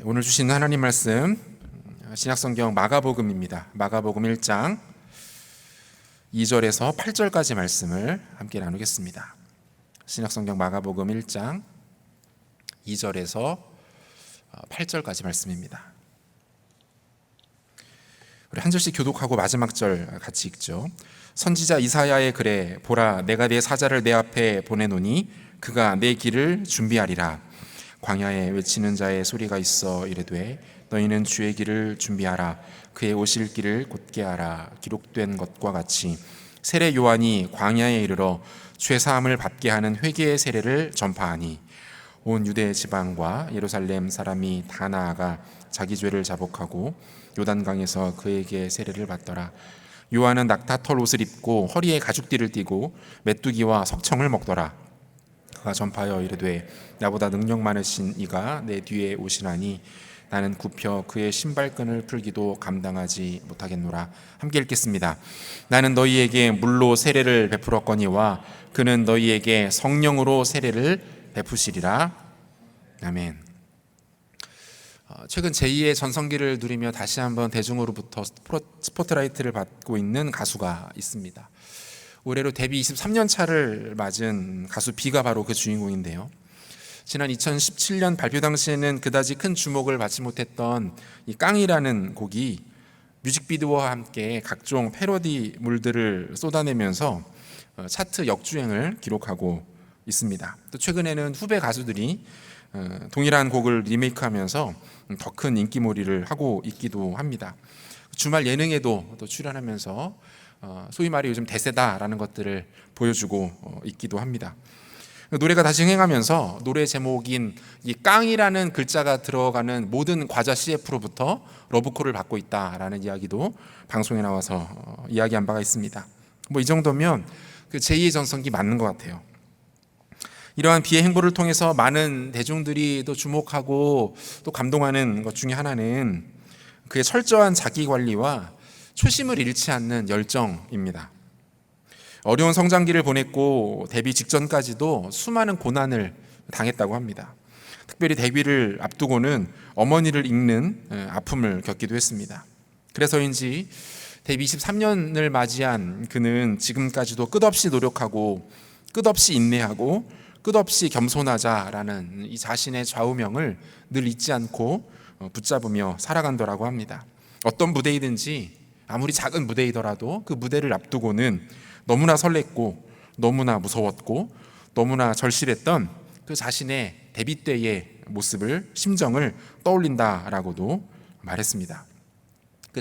오늘 주시는 하나님 말씀 신약성경 마가복음입니다. 마가복음 1장 2절에서 8절까지 말씀을 함께 나누겠습니다. 신약성경 마가복음 1장 2절에서 8절까지 말씀입니다. 우리 한 절씩 교독하고 마지막 절 같이 읽죠. 선지자 이사야의 글에 보라, 내가 내 사자를 내 앞에 보내노니 그가 내 길을 준비하리라. 광야에 외치는 자의 소리가 있어 이르되 너희는 주의 길을 준비하라. 그의 오실 길을 곧게 하라. 기록된 것과 같이 세례 요한이 광야에 이르러 죄 사함을 받게 하는 회개의 세례를 전파하니 온 유대 지방과 예루살렘 사람이 다 나아가 자기 죄를 자복하고 요단강에서 그에게 세례를 받더라. 요한은 낙타털 옷을 입고 허리에 가죽띠를 띠고 메뚜기와 석청을 먹더라. 그가 전파하여 이르되 나보다 능력 많으신 이가 내 뒤에 오시나니 나는 굽혀 그의 신발끈을 풀기도 감당하지 못하겠노라. 함께 읽겠습니다. 나는 너희에게 물로 세례를 베풀었거니와 그는 너희에게 성령으로 세례를 베푸시리라. 아멘. 최근 제2의 전성기를 누리며 다시 한번 대중으로부터 스포트라이트를 받고 있는 가수가 있습니다. 올해로 데뷔 23년 차를 맞은 가수 비가 바로 그 주인공인데요. 지난 2017년 발표 당시에는 그다지 큰 주목을 받지 못했던 이 깡이라는 곡이 뮤직비디오와 함께 각종 패러디물들을 쏟아내면서 차트 역주행을 기록하고 있습니다. 또 최근에는 후배 가수들이 동일한 곡을 리메이크하면서 더 큰 인기몰이를 하고 있기도 합니다. 주말 예능에도 또 출연하면서 소위 말해 요즘 대세다라는 것들을 보여주고 있기도 합니다. 노래가 다시 흥행하면서 노래 제목인 이 깡이라는 글자가 들어가는 모든 과자 CF로부터 러브콜을 받고 있다라는 이야기도 방송에 나와서 이야기한 바가 있습니다. 이 정도면 그 제2의 전성기 맞는 것 같아요. 이러한 비의 행보를 통해서 많은 대중들이 또 주목하고 또 감동하는 것 중에 하나는 그의 철저한 자기 관리와 초심을 잃지 않는 열정입니다. 어려운 성장기를 보냈고 데뷔 직전까지도 수많은 고난을 당했다고 합니다. 특별히 데뷔를 앞두고는 어머니를 잃는 아픔을 겪기도 했습니다. 그래서인지 데뷔 23년을 맞이한 그는 지금까지도 끝없이 노력하고 끝없이 인내하고 끝없이 겸손하자라는 이 자신의 좌우명을 늘 잊지 않고 붙잡으며 살아간다라고 합니다. 어떤 무대이든지 아무리 작은 무대이더라도 그 무대를 앞두고는 너무나 설렜고 너무나 무서웠고 너무나 절실했던 그 자신의 데뷔 때의 모습을, 심정을 떠올린다라고도 말했습니다.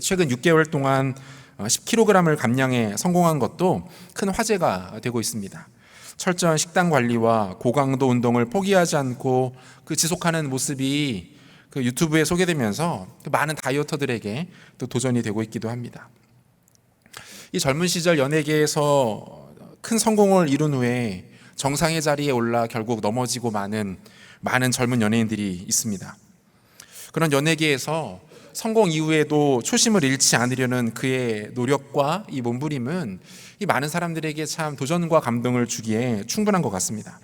최근 6개월 동안 10kg을 감량에 성공한 것도 큰 화제가 되고 있습니다. 철저한 식단 관리와 고강도 운동을 포기하지 않고 그 지속하는 모습이 그 유튜브에 소개되면서 많은 다이어터들에게 또 도전이 되고 있기도 합니다. 이 젊은 시절 연예계에서 큰 성공을 이룬 후에 정상의 자리에 올라 결국 넘어지고 많은 젊은 연예인들이 있습니다. 그런 연예계에서 성공 이후에도 초심을 잃지 않으려는 그의 노력과 이 몸부림은 이 많은 사람들에게 참 도전과 감동을 주기에 충분한 것 같습니다.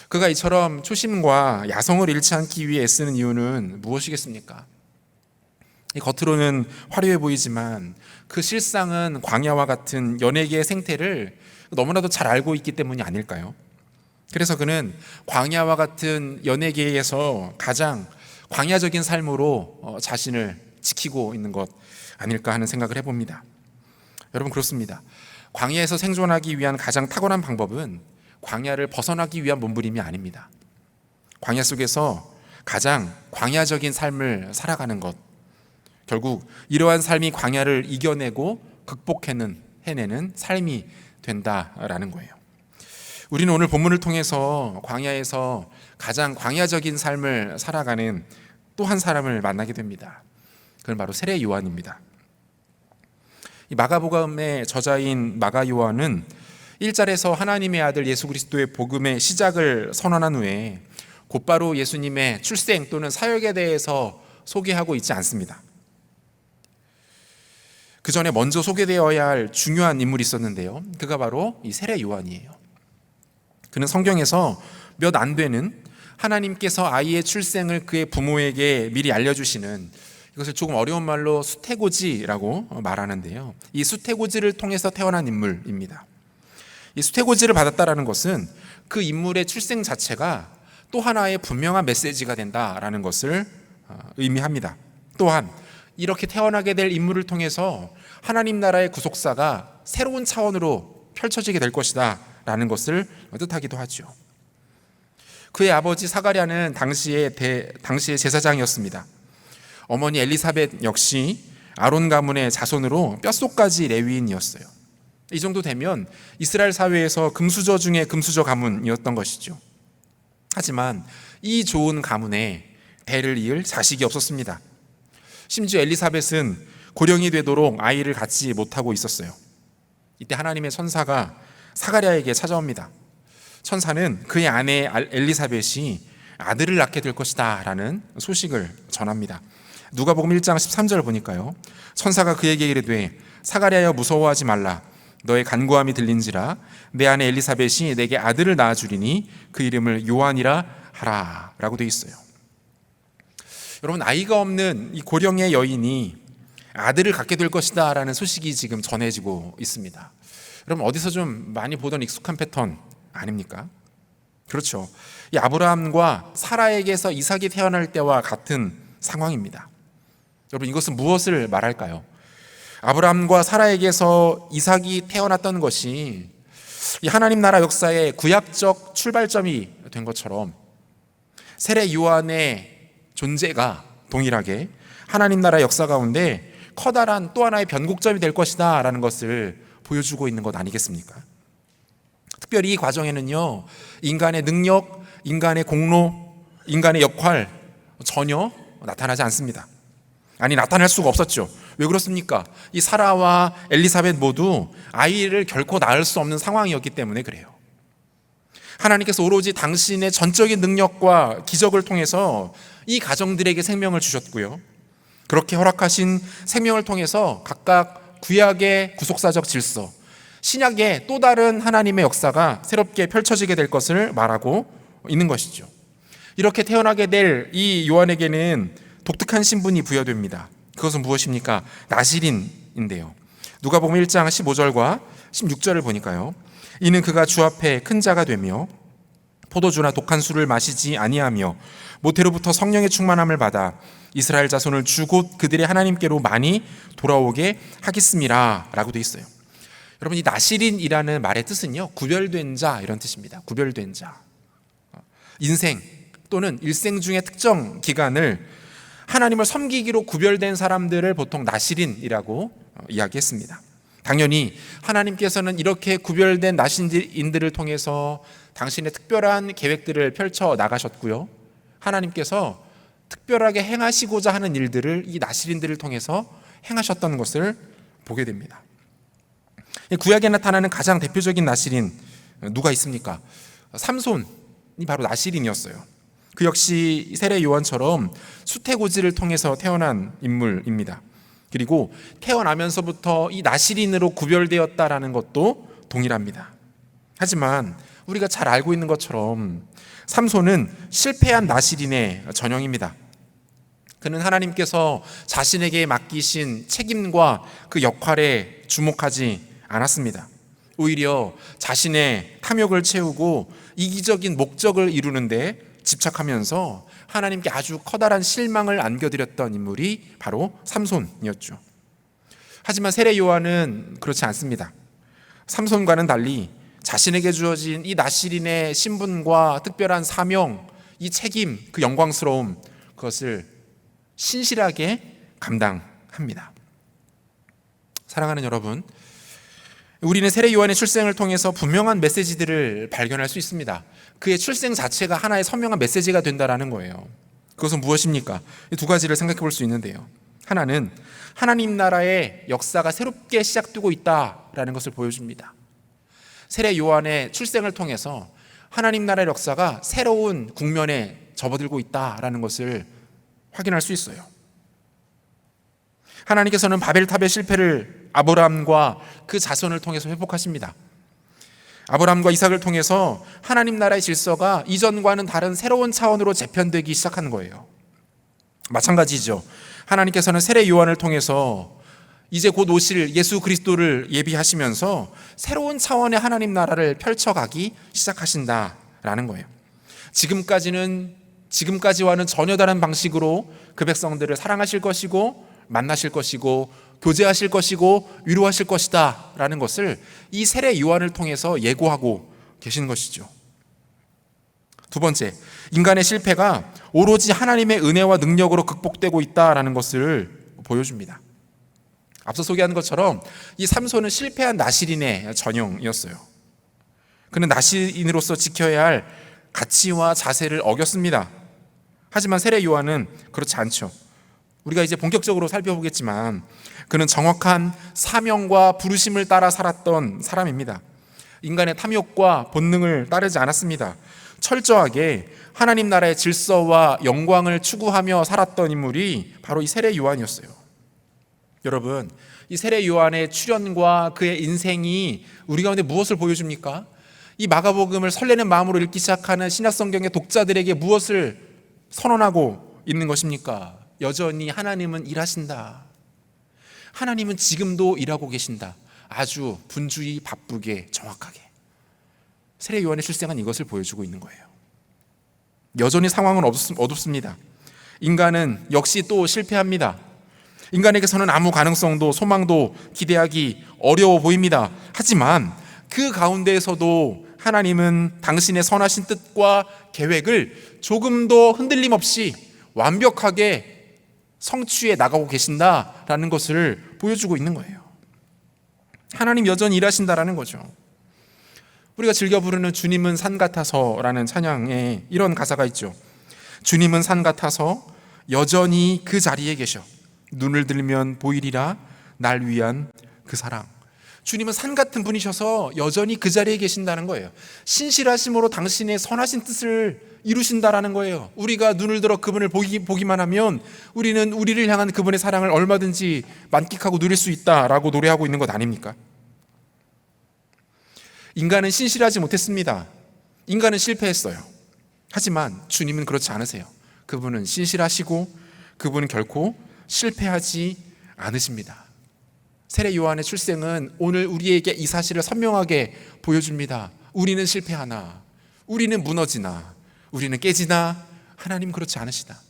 그가 이처럼 초심과 야성을 잃지 않기 위해 애쓰는 이유는 무엇이겠습니까? 겉으로는 화려해 보이지만 그 실상은 광야와 같은 연예계의 생태를 너무나도 잘 알고 있기 때문이 아닐까요? 그래서 그는 광야와 같은 연예계에서 가장 광야적인 삶으로 자신을 지키고 있는 것 아닐까 하는 생각을 해봅니다. 여러분, 그렇습니다. 광야에서 생존하기 위한 가장 탁월한 방법은 광야를 벗어나기 위한 몸부림이 아닙니다. 광야 속에서 가장 광야적인 삶을 살아가는 것, 결국 이러한 삶이 광야를 이겨내고 해내는 삶이 된다라는 거예요. 우리는 오늘 본문을 통해서 광야에서 가장 광야적인 삶을 살아가는 또 한 사람을 만나게 됩니다. 그건 바로 세례 요한입니다. 이 마가복음의 저자인 마가 요한은 1절에서 하나님의 아들 예수 그리스도의 복음의 시작을 선언한 후에 곧바로 예수님의 출생 또는 사역에 대해서 소개하고 있지 않습니다. 그 전에 먼저 소개되어야 할 중요한 인물이 있었는데요. 그가 바로 이 세례 요한이에요. 그는 성경에서 몇 안 되는 하나님께서 아이의 출생을 그의 부모에게 미리 알려주시는, 이것을 조금 어려운 말로 수태고지라고 말하는데요, 이 수태고지를 통해서 태어난 인물입니다. 이 수태고지를 받았다라는 것은 그 인물의 출생 자체가 또 하나의 분명한 메시지가 된다라는 것을 의미합니다. 또한 이렇게 태어나게 될 인물을 통해서 하나님 나라의 구속사가 새로운 차원으로 펼쳐지게 될 것이다 라는 것을 뜻하기도 하죠. 그의 아버지 사가랴는 당시의 제사장이었습니다. 어머니 엘리사벳 역시 아론 가문의 자손으로 뼛속까지 레위인이었어요. 이 정도 되면 이스라엘 사회에서 금수저 중에 금수저 가문이었던 것이죠. 하지만 이 좋은 가문에 대를 이을 자식이 없었습니다. 심지어 엘리사벳은 고령이 되도록 아이를 갖지 못하고 있었어요. 이때 하나님의 천사가 사가랴에게 찾아옵니다. 천사는 그의 아내 엘리사벳이 아들을 낳게 될 것이다 라는 소식을 전합니다. 누가복음 1장 13절을 보니까요, 천사가 그에게 이르되 사가랴여 무서워하지 말라. 너의 간구함이 들린지라 내 아내 엘리사벳이 내게 아들을 낳아주리니 그 이름을 요한이라 하라 라고 되어 있어요. 여러분, 아이가 없는 이 고령의 여인이 아들을 갖게 될 것이다 라는 소식이 지금 전해지고 있습니다. 여러분, 어디서 좀 많이 보던 익숙한 패턴 아닙니까? 그렇죠. 이 아브라함과 사라에게서 이삭이 태어날 때와 같은 상황입니다. 여러분, 이것은 무엇을 말할까요? 아브라함과 사라에게서 이삭이 태어났던 것이 이 하나님 나라 역사의 구약적 출발점이 된 것처럼 세례 요한의 존재가 동일하게 하나님 나라 역사 가운데 커다란 또 하나의 변곡점이 될 것이다 라는 것을 보여주고 있는 것 아니겠습니까? 특별히 이 과정에는요, 인간의 능력, 인간의 공로, 인간의 역할 전혀 나타나지 않습니다. 아니, 나타날 수가 없었죠. 왜 그렇습니까? 이 사라와 엘리사벳 모두 아이를 결코 낳을 수 없는 상황이었기 때문에 그래요. 하나님께서 오로지 당신의 전적인 능력과 기적을 통해서 이 가정들에게 생명을 주셨고요, 그렇게 허락하신 생명을 통해서 각각 구약의 구속사적 질서, 신약의 또 다른 하나님의 역사가 새롭게 펼쳐지게 될 것을 말하고 있는 것이죠. 이렇게 태어나게 될 이 요한에게는 독특한 신분이 부여됩니다. 그것은 무엇입니까? 나시린인데요. 누가복음 1장 15절과 16절을 보니까요, 이는 그가 주 앞에 큰 자가 되며 포도주나 독한 술을 마시지 아니하며 모태로부터 성령의 충만함을 받아 이스라엘 자손을 주 곧 그들의 하나님께로 많이 돌아오게 하겠음이라 라고 되어 있어요. 여러분, 이 나시린이라는 말의 뜻은요, 구별된 자 이런 뜻입니다. 구별된 자. 인생 또는 일생 중의 특정 기간을 하나님을 섬기기로 구별된 사람들을 보통 나시린이라고 이야기했습니다. 당연히 하나님께서는 이렇게 구별된 나시린들을 통해서 당신의 특별한 계획들을 펼쳐 나가셨고요, 하나님께서 특별하게 행하시고자 하는 일들을 이 나시린들을 통해서 행하셨던 것을 보게 됩니다. 구약에 나타나는 가장 대표적인 나시린 누가 있습니까? 삼손이 바로 나시린이었어요. 그 역시 세례 요한처럼 수태고지를 통해서 태어난 인물입니다. 그리고 태어나면서부터 이 나시린으로 구별되었다라는 것도 동일합니다. 하지만 우리가 잘 알고 있는 것처럼 삼손은 실패한 나시린의 전형입니다. 그는 하나님께서 자신에게 맡기신 책임과 그 역할에 주목하지 않았습니다. 오히려 자신의 탐욕을 채우고 이기적인 목적을 이루는데 집착하면서 하나님께 아주 커다란 실망을 안겨드렸던 인물이 바로 삼손이었죠. 하지만 세례 요한은 그렇지 않습니다. 삼손과는 달리 자신에게 주어진 이 나시린의 신분과 특별한 사명, 이 책임, 그 영광스러움, 그것을 신실하게 감당합니다. 사랑하는 여러분, 우리는 세례 요한의 출생을 통해서 분명한 메시지들을 발견할 수 있습니다. 그의 출생 자체가 하나의 선명한 메시지가 된다는 거예요. 그것은 무엇입니까? 이 두 가지를 생각해 볼 수 있는데요. 하나는 하나님 나라의 역사가 새롭게 시작되고 있다라는 것을 보여줍니다. 세례 요한의 출생을 통해서 하나님 나라의 역사가 새로운 국면에 접어들고 있다라는 것을 확인할 수 있어요. 하나님께서는 바벨탑의 실패를 아브라함과 그 자손을 통해서 회복하십니다. 아브라함과 이삭을 통해서 하나님 나라의 질서가 이전과는 다른 새로운 차원으로 재편되기 시작한 거예요. 마찬가지죠. 하나님께서는 세례 요한을 통해서 이제 곧 오실 예수 그리스도를 예비하시면서 새로운 차원의 하나님 나라를 펼쳐가기 시작하신다라는 거예요. 지금까지와는 전혀 다른 방식으로 그 백성들을 사랑하실 것이고 만나실 것이고 교제하실 것이고 위로하실 것이다 라는 것을 이 세례 요한을 통해서 예고하고 계시는 것이죠. 두 번째, 인간의 실패가 오로지 하나님의 은혜와 능력으로 극복되고 있다라는 것을 보여줍니다. 앞서 소개한 것처럼 이 삼손은 실패한 나실인의 전형이었어요. 그는 나실인으로서 지켜야 할 가치와 자세를 어겼습니다. 하지만 세례 요한은 그렇지 않죠. 우리가 이제 본격적으로 살펴보겠지만 그는 정확한 사명과 부르심을 따라 살았던 사람입니다. 인간의 탐욕과 본능을 따르지 않았습니다. 철저하게 하나님 나라의 질서와 영광을 추구하며 살았던 인물이 바로 이 세례 요한이었어요. 여러분, 이 세례 요한의 출현과 그의 인생이 우리 가운데 무엇을 보여줍니까? 이 마가복음을 설레는 마음으로 읽기 시작하는 신약성경의 독자들에게 무엇을 선언하고 있는 것입니까? 여전히 하나님은 일하신다. 하나님은 지금도 일하고 계신다. 아주 분주히 바쁘게 정확하게. 세례 요한의 출생은 이것을 보여주고 있는 거예요. 여전히 상황은 어둡습니다. 인간은 역시 또 실패합니다. 인간에게서는 아무 가능성도 소망도 기대하기 어려워 보입니다. 하지만 그 가운데에서도 하나님은 당신의 선하신 뜻과 계획을 조금도 흔들림 없이 완벽하게 성취해 나가고 계신다라는 것을 보여주고 있는 거예요. 하나님 여전히 일하신다라는 거죠. 우리가 즐겨 부르는 주님은 산 같아서라는 찬양에 이런 가사가 있죠. 주님은 산 같아서 여전히 그 자리에 계셔. 눈을 들면 보이리라 날 위한 그 사랑. 주님은 산 같은 분이셔서 여전히 그 자리에 계신다는 거예요. 신실하심으로 당신의 선하신 뜻을 이루신다라는 거예요. 우리가 눈을 들어 그분을 보기만 하면 우리는 우리를 향한 그분의 사랑을 얼마든지 만끽하고 누릴 수 있다라고 노래하고 있는 것 아닙니까? 인간은 신실하지 못했습니다. 인간은 실패했어요. 하지만 주님은 그렇지 않으세요. 그분은 신실하시고 그분은 결코 실패하지 않으십니다. 세례 요한의 출생은 오늘 우리에게 이 사실을 선명하게 보여줍니다. 우리는 실패하나, 우리는 무너지나, 우리는 깨지나 하나님 그렇지 않으시다.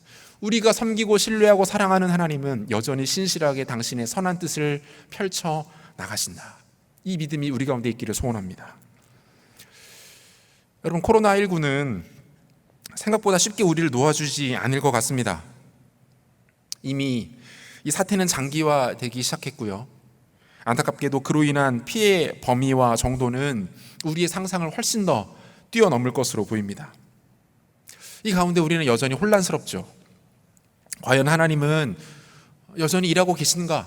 우리가 섬기고 신뢰하고 사랑하는 하나님은 여전히 신실하게 당신의 선한 뜻을 펼쳐 나가신다. 이 믿음이 우리 가운데 있기를 소원합니다. 여러분, 코로나19는 생각보다 쉽게 우리를 놓아주지 않을 것 같습니다. 이미 이 사태는 장기화되기 시작했고요. 안타깝게도 그로 인한 피해 범위와 정도는 우리의 상상을 훨씬 더 뛰어넘을 것으로 보입니다. 이 가운데 우리는 여전히 혼란스럽죠. 과연 하나님은 여전히 일하고 계신가?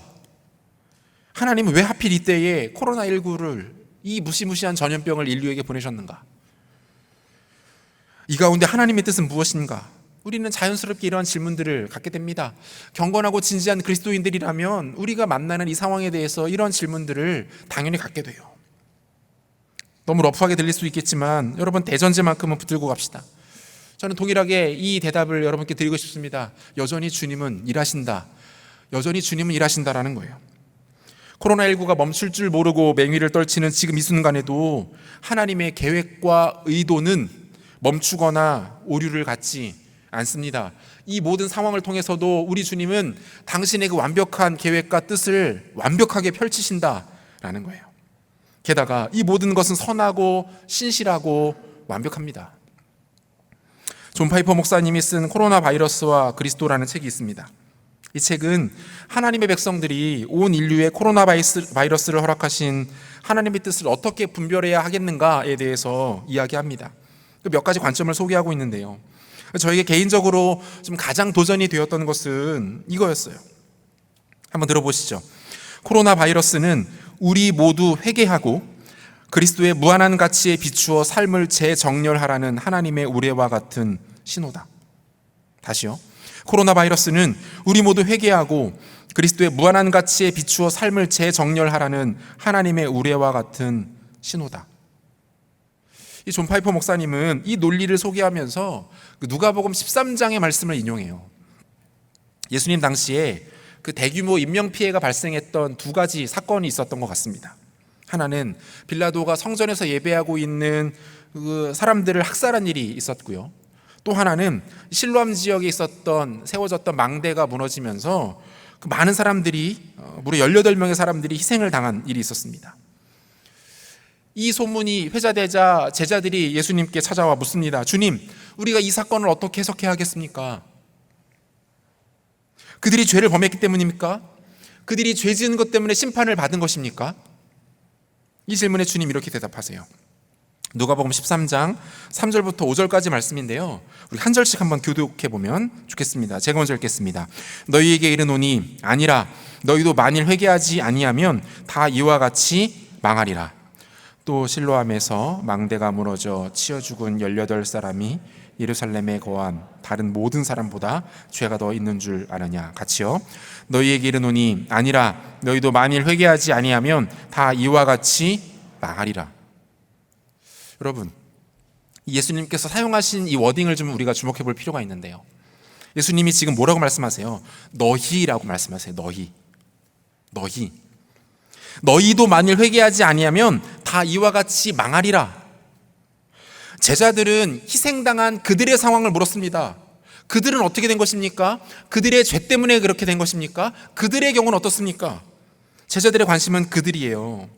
하나님은 왜 하필 이때에 코로나19를, 이 무시무시한 전염병을 인류에게 보내셨는가? 이 가운데 하나님의 뜻은 무엇인가? 우리는 자연스럽게 이러한 질문들을 갖게 됩니다. 경건하고 진지한 그리스도인들이라면 우리가 만나는 이 상황에 대해서 이런 질문들을 당연히 갖게 돼요. 너무 러프하게 들릴 수 있겠지만 여러분, 대전제만큼은 붙들고 갑시다. 저는 동일하게 이 대답을 여러분께 드리고 싶습니다. 여전히 주님은 일하신다. 여전히 주님은 일하신다라는 거예요. 코로나19가 멈출 줄 모르고 맹위를 떨치는 지금 이 순간에도 하나님의 계획과 의도는 멈추거나 오류를 갖지 않습니다. 이 모든 상황을 통해서도 우리 주님은 당신의 그 완벽한 계획과 뜻을 완벽하게 펼치신다라는 거예요. 게다가 이 모든 것은 선하고 신실하고 완벽합니다. 존 파이퍼 목사님이 쓴 코로나 바이러스와 그리스도라는 책이 있습니다. 이 책은 하나님의 백성들이 온 인류에 코로나 바이러스를 허락하신 하나님의 뜻을 어떻게 분별해야 하겠는가에 대해서 이야기합니다. 몇 가지 관점을 소개하고 있는데요. 저에게 개인적으로 좀 가장 도전이 되었던 것은 이거였어요. 한번 들어보시죠. 코로나 바이러스는 우리 모두 회개하고 그리스도의 무한한 가치에 비추어 삶을 재정렬하라는 하나님의 우레와 같은 신호다. 다시요. 코로나 바이러스는 우리 모두 회개하고 그리스도의 무한한 가치에 비추어 삶을 재정렬하라는 하나님의 우레와 같은 신호다. 이 존 파이퍼 목사님은 이 논리를 소개하면서 그 누가복음 13장의 말씀을 인용해요. 예수님 당시에 그 대규모 인명피해가 발생했던 두 가지 사건이 있었던 것 같습니다. 하나는 빌라도가 성전에서 예배하고 있는 그 사람들을 학살한 일이 있었고요. 또 하나는 실로암 지역에 세워졌던 망대가 무너지면서 그 많은 사람들이 무려 18명의 사람들이 희생을 당한 일이 있었습니다. 이 소문이 회자되자 제자들이 예수님께 찾아와 묻습니다. 주님, 우리가 이 사건을 어떻게 해석해야 하겠습니까? 그들이 죄를 범했기 때문입니까? 그들이 죄 지은 것 때문에 심판을 받은 것입니까? 이 질문에 주님 이렇게 대답하세요. 누가복음 13장 3절부터 5절까지 말씀인데요, 우리 한 절씩 한번 교독해 보면 좋겠습니다. 제가 먼저 읽겠습니다. 너희에게 이르노니 아니라 너희도 만일 회개하지 아니하면 다 이와 같이 망하리라. 또 실로암에서 망대가 무너져 치여 죽은 18사람이 예루살렘에 거한 다른 모든 사람보다 죄가 더 있는 줄 아느냐. 같이요. 너희에게 이르노니 아니라 너희도 만일 회개하지 아니하면 다 이와 같이 망하리라. 여러분, 예수님께서 사용하신 이 워딩을 좀 우리가 주목해 볼 필요가 있는데요, 예수님이 지금 뭐라고 말씀하세요? 너희라고 말씀하세요. 너희도 만일 회개하지 아니하면 다 이와 같이 망하리라. 제자들은 희생당한 그들의 상황을 물었습니다. 그들은 어떻게 된 것입니까? 그들의 죄 때문에 그렇게 된 것입니까? 그들의 경우는 어떻습니까? 제자들의 관심은 그들이에요.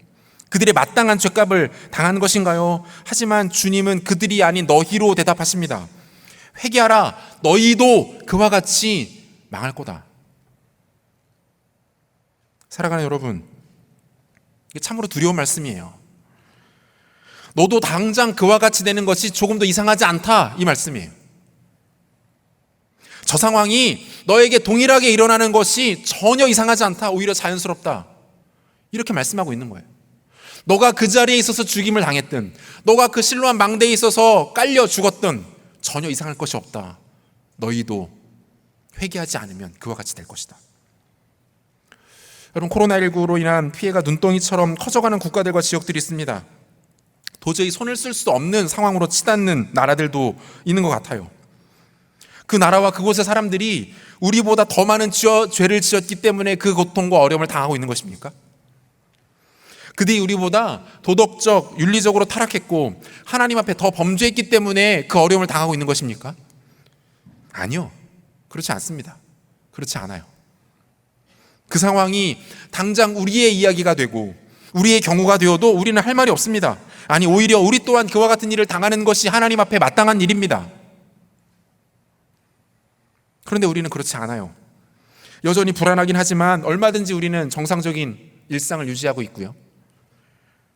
그들의 마땅한 죄값을 당한 것인가요? 하지만 주님은 그들이 아닌 너희로 대답하십니다. 회개하라. 너희도 그와 같이 망할 거다. 사랑하는 여러분, 이게 참으로 두려운 말씀이에요. 너도 당장 그와 같이 되는 것이 조금 더 이상하지 않다, 이 말씀이에요. 저 상황이 너에게 동일하게 일어나는 것이 전혀 이상하지 않다, 오히려 자연스럽다, 이렇게 말씀하고 있는 거예요. 너가 그 자리에 있어서 죽임을 당했든, 너가 그 실로암 망대에 있어서 깔려 죽었든 전혀 이상할 것이 없다. 너희도 회개하지 않으면 그와 같이 될 것이다. 여러분, 코로나19로 인한 피해가 눈덩이처럼 커져가는 국가들과 지역들이 있습니다. 도저히 손을 쓸 수 없는 상황으로 치닫는 나라들도 있는 것 같아요. 그 나라와 그곳의 사람들이 우리보다 더 많은 죄를 지었기 때문에 그 고통과 어려움을 당하고 있는 것입니까? 그들이 우리보다 도덕적, 윤리적으로 타락했고 하나님 앞에 더 범죄했기 때문에 그 어려움을 당하고 있는 것입니까? 아니요, 그렇지 않습니다. 그렇지 않아요. 그 상황이 당장 우리의 이야기가 되고 우리의 경우가 되어도 우리는 할 말이 없습니다. 아니, 오히려 우리 또한 그와 같은 일을 당하는 것이 하나님 앞에 마땅한 일입니다. 그런데 우리는 그렇지 않아요. 여전히 불안하긴 하지만 얼마든지 우리는 정상적인 일상을 유지하고 있고요.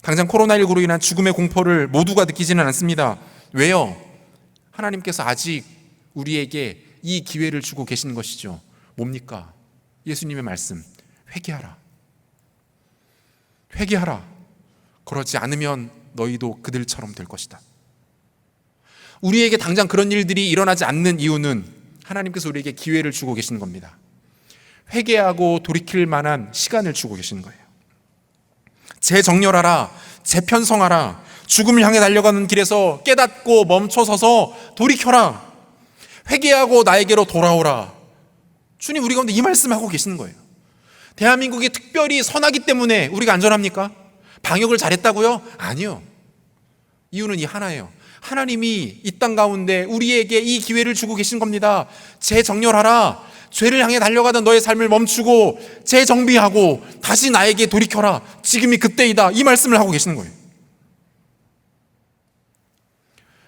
당장 코로나19로 인한 죽음의 공포를 모두가 느끼지는 않습니다. 왜요? 하나님께서 아직 우리에게 이 기회를 주고 계시는 것이죠. 뭡니까? 예수님의 말씀, 회개하라. 그러지 않으면 너희도 그들처럼 될 것이다. 우리에게 당장 그런 일들이 일어나지 않는 이유는 하나님께서 우리에게 기회를 주고 계시는 겁니다. 회개하고 돌이킬 만한 시간을 주고 계시는 거예요. 재정렬하라, 재편성하라. 죽음을 향해 달려가는 길에서 깨닫고 멈춰서서 돌이켜라. 회개하고 나에게로 돌아오라. 주님 우리 가운데 이 말씀하고 계시는 거예요. 대한민국이 특별히 선하기 때문에 우리가 안전합니까? 방역을 잘했다고요? 아니요. 이유는 이 하나예요. 하나님이 이 땅 가운데 우리에게 이 기회를 주고 계신 겁니다. 재정렬하라. 죄를 향해 달려가던 너의 삶을 멈추고 재정비하고 다시 나에게 돌이켜라. 지금이 그때이다. 이 말씀을 하고 계시는 거예요.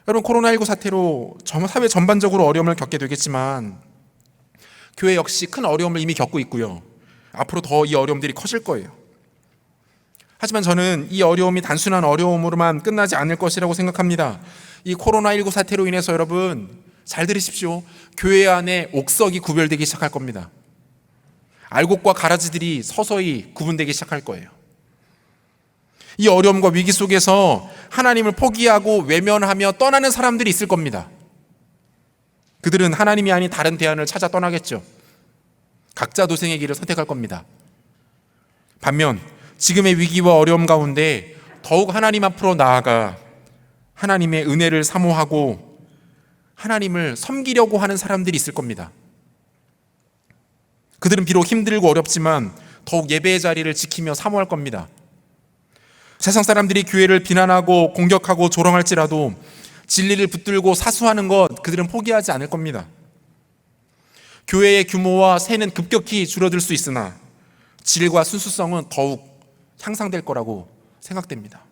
여러분, 코로나19 사태로 사회 전반적으로 어려움을 겪게 되겠지만 교회 역시 큰 어려움을 이미 겪고 있고요. 앞으로 더 이 어려움들이 커질 거예요. 하지만 저는 이 어려움이 단순한 어려움으로만 끝나지 않을 것이라고 생각합니다. 이 코로나19 사태로 인해서 여러분 잘 들으십시오. 교회 안에 옥석이 구별되기 시작할 겁니다. 알곡과 가라지들이 서서히 구분되기 시작할 거예요. 이 어려움과 위기 속에서 하나님을 포기하고 외면하며 떠나는 사람들이 있을 겁니다. 그들은 하나님이 아닌 다른 대안을 찾아 떠나겠죠. 각자 도생의 길을 선택할 겁니다. 반면 지금의 위기와 어려움 가운데 더욱 하나님 앞으로 나아가 하나님의 은혜를 사모하고 하나님을 섬기려고 하는 사람들이 있을 겁니다. 그들은 비록 힘들고 어렵지만 더욱 예배의 자리를 지키며 사모할 겁니다. 세상 사람들이 교회를 비난하고 공격하고 조롱할지라도 진리를 붙들고 사수하는 것 그들은 포기하지 않을 겁니다. 교회의 규모와 세는 급격히 줄어들 수 있으나 질과 순수성은 더욱 향상될 거라고 생각됩니다.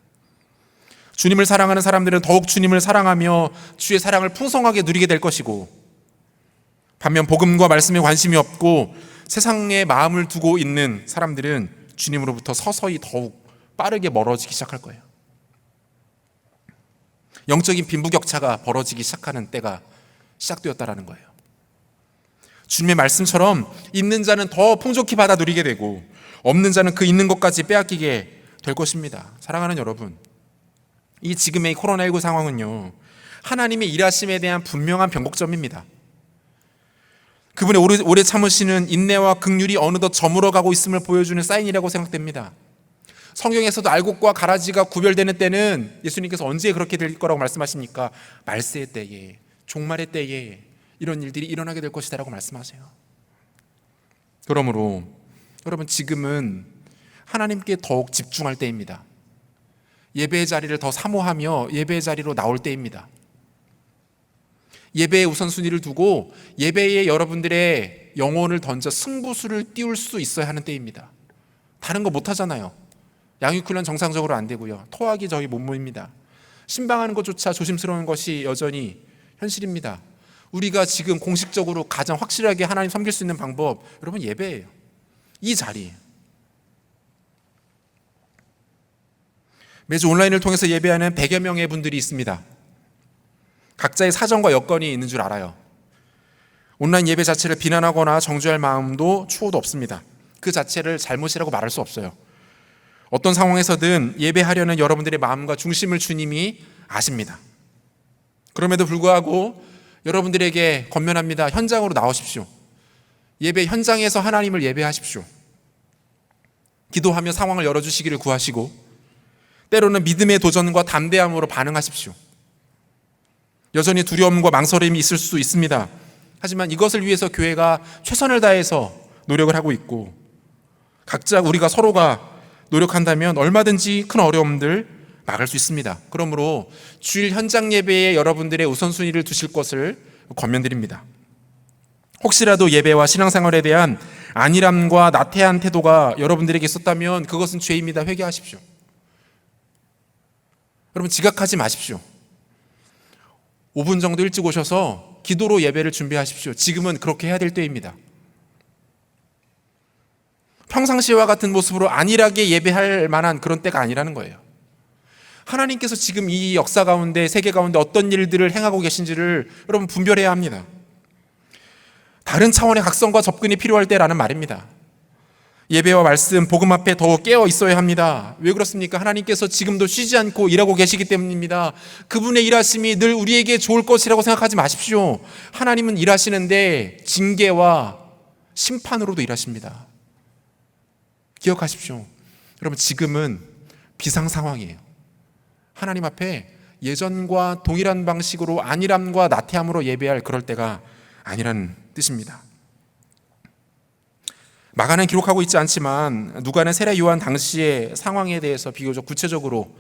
주님을 사랑하는 사람들은 더욱 주님을 사랑하며 주의 사랑을 풍성하게 누리게 될 것이고, 반면 복음과 말씀에 관심이 없고 세상에 마음을 두고 있는 사람들은 주님으로부터 서서히 더욱 빠르게 멀어지기 시작할 거예요. 영적인 빈부격차가 벌어지기 시작하는 때가 시작되었다라는 거예요. 주님의 말씀처럼 있는 자는 더 풍족히 받아 누리게 되고 없는 자는 그 있는 것까지 빼앗기게 될 것입니다. 사랑하는 여러분, 이 지금의 코로나19 상황은요, 하나님의 일하심에 대한 분명한 변곡점입니다. 그분의 오래 참으시는 인내와 긍휼이 어느덧 저물어가고 있음을 보여주는 사인이라고 생각됩니다. 성경에서도 알곡과 가라지가 구별되는 때는 예수님께서 언제 그렇게 될 거라고 말씀하십니까? 말세의 때에, 종말의 때에 이런 일들이 일어나게 될 것이다라고 말씀하세요. 그러므로 여러분, 지금은 하나님께 더욱 집중할 때입니다. 예배의 자리를 더 사모하며 예배의 자리로 나올 때입니다. 예배의 우선순위를 두고 예배에 여러분들의 영혼을 던져 승부수를 띄울 수 있어야 하는 때입니다. 다른 거 못하잖아요. 양육훈련 정상적으로 안 되고요. 토하기 저희 몸무입니다. 신방하는 것조차 조심스러운 것이 여전히 현실입니다. 우리가 지금 공식적으로 가장 확실하게 하나님 섬길 수 있는 방법, 여러분, 예배예요. 이 자리. 매주 온라인을 통해서 예배하는 100여 명의 분들이 있습니다. 각자의 사정과 여건이 있는 줄 알아요. 온라인 예배 자체를 비난하거나 정죄할 마음도 추호도 없습니다. 그 자체를 잘못이라고 말할 수 없어요. 어떤 상황에서든 예배하려는 여러분들의 마음과 중심을 주님이 아십니다. 그럼에도 불구하고 여러분들에게 권면합니다. 현장으로 나오십시오. 예배 현장에서 하나님을 예배하십시오. 기도하며 상황을 열어주시기를 구하시고, 때로는 믿음의 도전과 담대함으로 반응하십시오. 여전히 두려움과 망설임이 있을 수 있습니다. 하지만 이것을 위해서 교회가 최선을 다해서 노력을 하고 있고, 각자 우리가 서로가 노력한다면 얼마든지 큰 어려움들 막을 수 있습니다. 그러므로 주일 현장 예배에 여러분들의 우선순위를 두실 것을 권면드립니다. 혹시라도 예배와 신앙생활에 대한 안일함과 나태한 태도가 여러분들에게 있었다면 그것은 죄입니다. 회개하십시오. 여러분, 지각하지 마십시오. 5분 정도 일찍 오셔서 기도로 예배를 준비하십시오. 지금은 그렇게 해야 될 때입니다. 평상시와 같은 모습으로 안일하게 예배할 만한 그런 때가 아니라는 거예요. 하나님께서 지금 이 역사 가운데, 세계 가운데 어떤 일들을 행하고 계신지를 여러분 분별해야 합니다. 다른 차원의 각성과 접근이 필요할 때라는 말입니다. 예배와 말씀, 복음 앞에 더 깨어 있어야 합니다. 왜 그렇습니까? 하나님께서 지금도 쉬지 않고 일하고 계시기 때문입니다. 그분의 일하심이 늘 우리에게 좋을 것이라고 생각하지 마십시오. 하나님은 일하시는데 징계와 심판으로도 일하십니다. 기억하십시오. 여러분, 지금은 비상 상황이에요. 하나님 앞에 예전과 동일한 방식으로 안일함과 나태함으로 예배할 그럴 때가 아니라는 뜻입니다. 마가는 기록하고 있지 않지만 누가는 세례 요한 당시의 상황에 대해서 비교적 구체적으로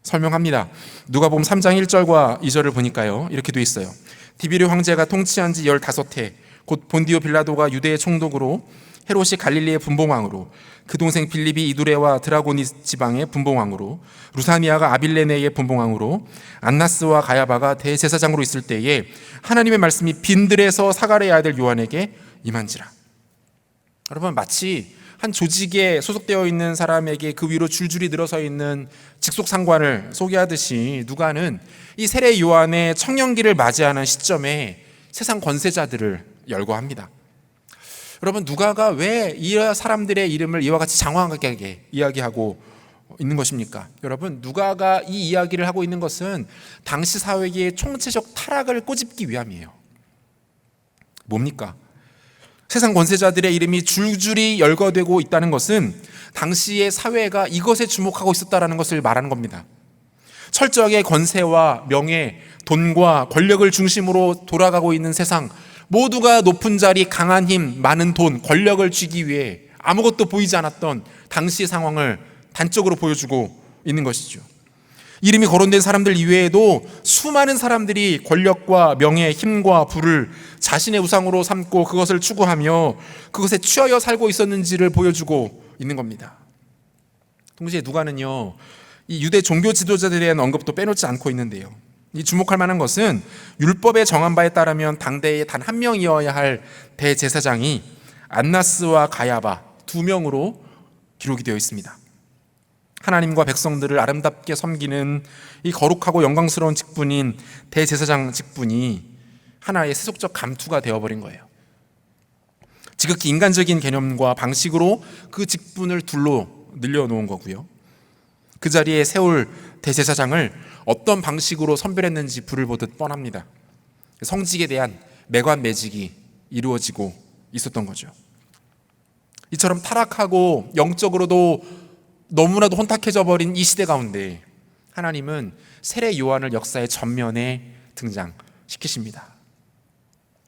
설명합니다. 누가복음 3장 1절과 2절을 보니까요, 이렇게 돼 있어요. 디비르 황제가 통치한 지 15해, 곧 본디오 빌라도가 유대의 총독으로, 헤롯이 갈릴리의 분봉왕으로, 그 동생 빌립이 이두레와 드라고니 지방의 분봉왕으로, 루사니아가 아빌레네의 분봉왕으로, 안나스와 가야바가 대제사장으로 있을 때에 하나님의 말씀이 빈들에서 사가랴의 아들 요한에게 임한지라. 여러분, 마치 한 조직에 소속되어 있는 사람에게 그 위로 줄줄이 늘어서 있는 직속 상관을 소개하듯이 누가는 이 세례 요한의 청년기를 맞이하는 시점에 세상 권세자들을 열거합니다. 여러분, 누가가 왜 이 사람들의 이름을 이와 같이 장황하게 이야기하고 있는 것입니까? 여러분, 누가가 이 이야기를 하고 있는 것은 당시 사회의 총체적 타락을 꼬집기 위함이에요. 뭡니까? 세상 권세자들의 이름이 줄줄이 열거되고 있다는 것은 당시의 사회가 이것에 주목하고 있었다는 것을 말하는 겁니다. 철저하게 권세와 명예, 돈과 권력을 중심으로 돌아가고 있는 세상, 모두가 높은 자리, 강한 힘, 많은 돈, 권력을 쥐기 위해 아무것도 보이지 않았던 당시의 상황을 단적으로 보여주고 있는 것이죠. 이름이 거론된 사람들 이외에도 수많은 사람들이 권력과 명예, 힘과 부를 자신의 우상으로 삼고 그것을 추구하며 그것에 취하여 살고 있었는지를 보여주고 있는 겁니다. 동시에 누가는요, 이 유대 종교 지도자들에 대한 언급도 빼놓지 않고 있는데요, 이 주목할 만한 것은 율법에 정한 바에 따르면 당대에 단 한 명이어야 할 대제사장이 안나스와 가야바 두 명으로 기록이 되어 있습니다. 하나님과 백성들을 아름답게 섬기는 이 거룩하고 영광스러운 직분인 대제사장 직분이 하나의 세속적 감투가 되어버린 거예요. 지극히 인간적인 개념과 방식으로 그 직분을 둘로 늘려놓은 거고요. 그 자리에 세울 대제사장을 어떤 방식으로 선별했는지 불을 보듯 뻔합니다. 성직에 대한 매관매직이 이루어지고 있었던 거죠. 이처럼 타락하고 영적으로도 너무나도 혼탁해져 버린 이 시대 가운데 하나님은 세례 요한을 역사의 전면에 등장시키십니다.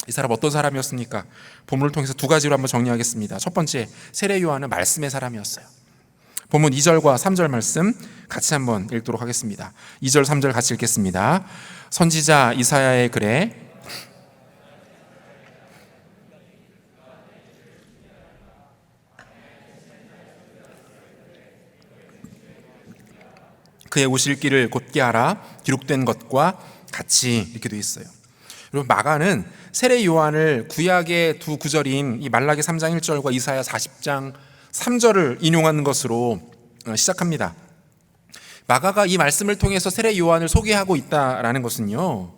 이 사람 어떤 사람이었습니까? 본문을 통해서 두 가지로 한번 정리하겠습니다. 첫 번째, 세례 요한은 말씀의 사람이었어요. 본문 2절과 3절 말씀 같이 한번 읽도록 하겠습니다. 2절 3절 같이 읽겠습니다. 선지자 이사야의 글에 그의 오실 길을 곧게 하라 기록된 것과 같이 이렇게 되어 있어요. 여러분, 마가는 세례 요한을 구약의 두 구절인 이 말라기 3장 1절과 이사야 40장 3절을 인용하는 것으로 시작합니다. 마가가 이 말씀을 통해서 세례 요한을 소개하고 있다라는 것은요,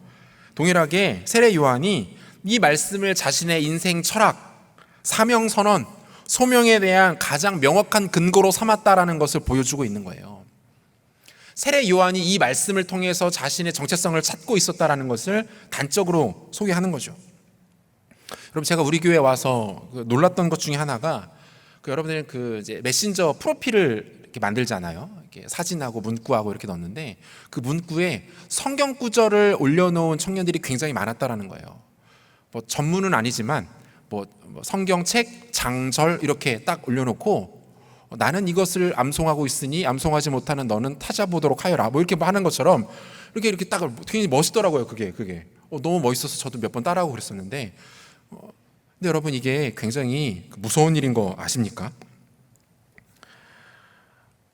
동일하게 세례 요한이 이 말씀을 자신의 인생 철학, 사명 선언, 소명에 대한 가장 명확한 근거로 삼았다라는 것을 보여주고 있는 거예요. 세례 요한이 이 말씀을 통해서 자신의 정체성을 찾고 있었다라는 것을 단적으로 소개하는 거죠. 여러분, 제가 우리 교회에 와서 놀랐던 것 중에 하나가 여러분들은 이제 메신저 프로필을 이렇게 만들잖아요. 이렇게 사진하고 문구하고 이렇게 넣는데 그 문구에 성경 구절을 올려놓은 청년들이 굉장히 많았다라는 거예요. 뭐 전문은 아니지만 뭐 성경책, 장절 이렇게 딱 올려놓고 나는 이것을 암송하고 있으니 암송하지 못하는 너는 타자보도록 하여라 뭐 이렇게 하는 것처럼 이렇게 딱 굉장히 멋있더라고요. 그게 너무 멋있어서 저도 몇 번 따라하고 그랬었는데 근데 여러분, 이게 굉장히 무서운 일인 거 아십니까?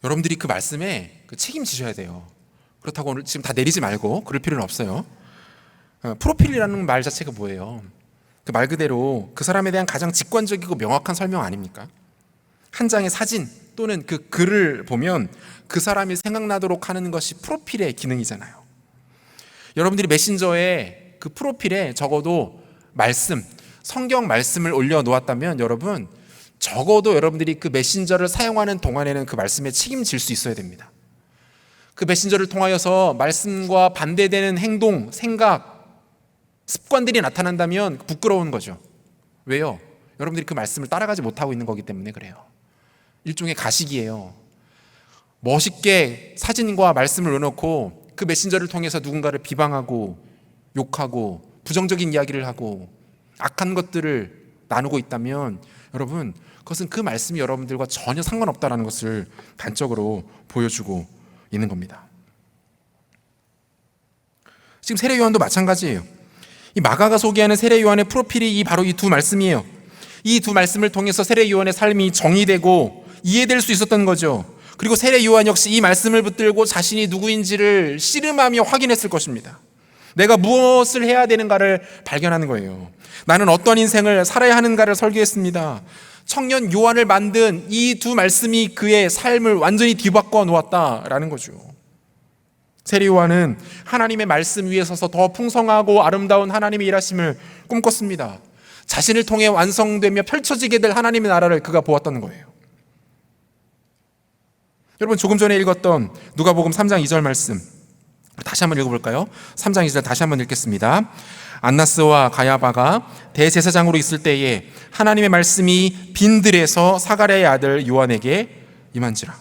여러분들이 그 말씀에 책임지셔야 돼요. 그렇다고 오늘 지금 다 내리지 말고 그럴 필요는 없어요. 프로필이라는 말 자체가 뭐예요? 그 말 그대로 그 사람에 대한 가장 직관적이고 명확한 설명 아닙니까? 한 장의 사진 또는 그 글을 보면 그 사람이 생각나도록 하는 것이 프로필의 기능이잖아요. 여러분들이 메신저에 그 프로필에 적어도 말씀, 성경 말씀을 올려놓았다면 여러분, 적어도 여러분들이 그 메신저를 사용하는 동안에는 그 말씀에 책임질 수 있어야 됩니다. 그 메신저를 통하여서 말씀과 반대되는 행동, 생각, 습관들이 나타난다면 부끄러운 거죠. 왜요? 여러분들이 그 말씀을 따라가지 못하고 있는 거기 때문에 그래요. 일종의 가식이에요. 멋있게 사진과 말씀을 넣어놓고 그 메신저를 통해서 누군가를 비방하고 욕하고 부정적인 이야기를 하고 악한 것들을 나누고 있다면 여러분, 그것은 그 말씀이 여러분들과 전혀 상관없다는 것을 단적으로 보여주고 있는 겁니다. 지금 세례 요한도 마찬가지예요. 이 마가가 소개하는 세례 요한의 프로필이 바로 이 두 말씀이에요. 이 두 말씀을 통해서 세례 요한의 삶이 정의되고 이해될 수 있었던 거죠. 그리고 세례 요한 역시 이 말씀을 붙들고 자신이 누구인지를 씨름하며 확인했을 것입니다. 내가 무엇을 해야 되는가를 발견하는 거예요. 나는 어떤 인생을 살아야 하는가를 설계했습니다. 청년 요한을 만든 이 두 말씀이 그의 삶을 완전히 뒤바꿔 놓았다라는 거죠. 세례 요한은 하나님의 말씀 위에 서서 더 풍성하고 아름다운 하나님의 일하심을 꿈꿨습니다. 자신을 통해 완성되며 펼쳐지게 될 하나님의 나라를 그가 보았다는 거예요. 여러분, 조금 전에 읽었던 누가복음 3장 2절 말씀 다시 한번 읽어볼까요? 3장 2절 다시 한번 읽겠습니다. 안나스와 가야바가 대제사장으로 있을 때에 하나님의 말씀이 빈들에서 사가랴의 아들 요한에게 임한지라.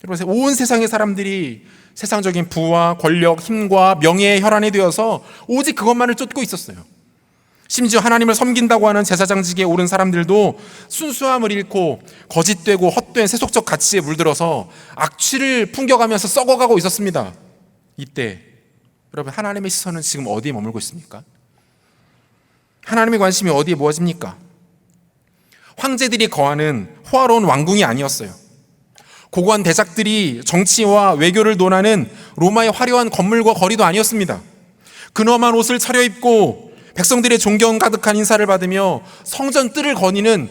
여러분, 온 세상의 사람들이 세상적인 부와 권력, 힘과 명예에 혈안이 되어서 오직 그것만을 쫓고 있었어요. 심지어 하나님을 섬긴다고 하는 제사장직에 오른 사람들도 순수함을 잃고 거짓되고 헛된 세속적 가치에 물들어서 악취를 풍겨가면서 썩어가고 있었습니다. 이때 여러분, 하나님의 시선은 지금 어디에 머물고 있습니까? 하나님의 관심이 어디에 모아집니까? 황제들이 거하는 호화로운 왕궁이 아니었어요. 고고한 대작들이 정치와 외교를 논하는 로마의 화려한 건물과 거리도 아니었습니다. 근엄한 옷을 차려입고 백성들의 존경 가득한 인사를 받으며 성전 뜰을 거니는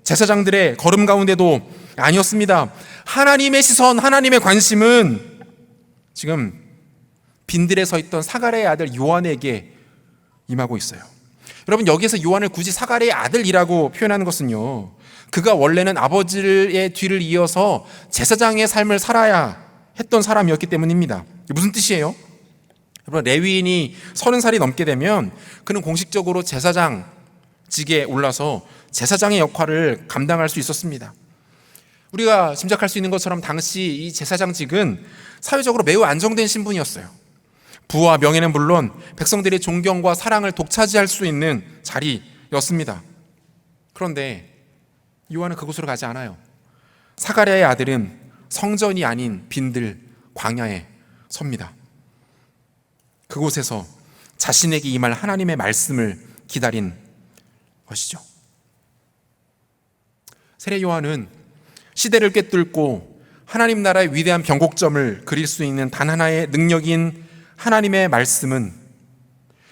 제사장들의 걸음 가운데도 아니었습니다. 하나님의 시선, 하나님의 관심은 지금 빈들에 서 있던 사가랴의 아들 요한에게 임하고 있어요. 여러분, 여기에서 요한을 굳이 사가랴의 아들이라고 표현하는 것은요, 그가 원래는 아버지의 뒤를 이어서 제사장의 삶을 살아야 했던 사람이었기 때문입니다. 무슨 뜻이에요? 여러분, 레위인이 30살이 넘게 되면 그는 공식적으로 제사장직에 올라서 제사장의 역할을 감당할 수 있었습니다. 우리가 짐작할 수 있는 것처럼 당시 이 제사장직은 사회적으로 매우 안정된 신분이었어요. 부와 명예는 물론 백성들의 존경과 사랑을 독차지할 수 있는 자리였습니다. 그런데 요한은 그곳으로 가지 않아요. 사가랴의 아들은 성전이 아닌 빈들 광야에 섭니다. 그곳에서 자신에게 임할 하나님의 말씀을 기다린 것이죠. 세례 요한은 시대를 꿰뚫고 하나님 나라의 위대한 변곡점을 그릴 수 있는 단 하나의 능력인 하나님의 말씀은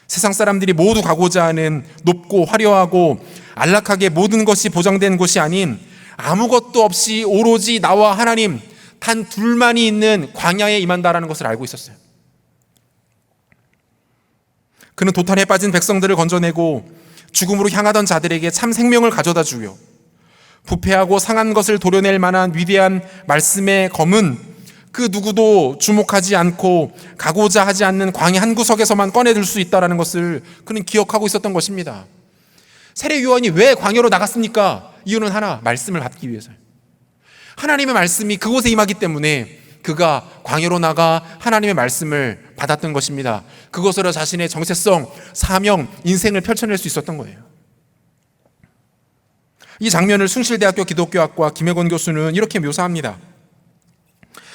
세상 사람들이 모두 가고자 하는 높고 화려하고 안락하게 모든 것이 보장된 곳이 아닌 아무것도 없이 오로지 나와 하나님 단 둘만이 있는 광야에 임한다라는 것을 알고 있었어요. 그는 도탄에 빠진 백성들을 건져내고 죽음으로 향하던 자들에게 참 생명을 가져다 주며 부패하고 상한 것을 도려낼 만한 위대한 말씀의 검은 그 누구도 주목하지 않고 가고자 하지 않는 광야 한 구석에서만 꺼내들 수 있다는 것을 그는 기억하고 있었던 것입니다. 세례 요한이 왜 광야로 나갔습니까? 이유는 하나, 말씀을 받기 위해서요. 하나님의 말씀이 그곳에 임하기 때문에 그가 광야로 나가 하나님의 말씀을 받았던 것입니다. 그것으로 자신의 정체성, 사명, 인생을 펼쳐낼 수 있었던 거예요. 이 장면을 숭실대학교 기독교학과 김혜권 교수는 이렇게 묘사합니다.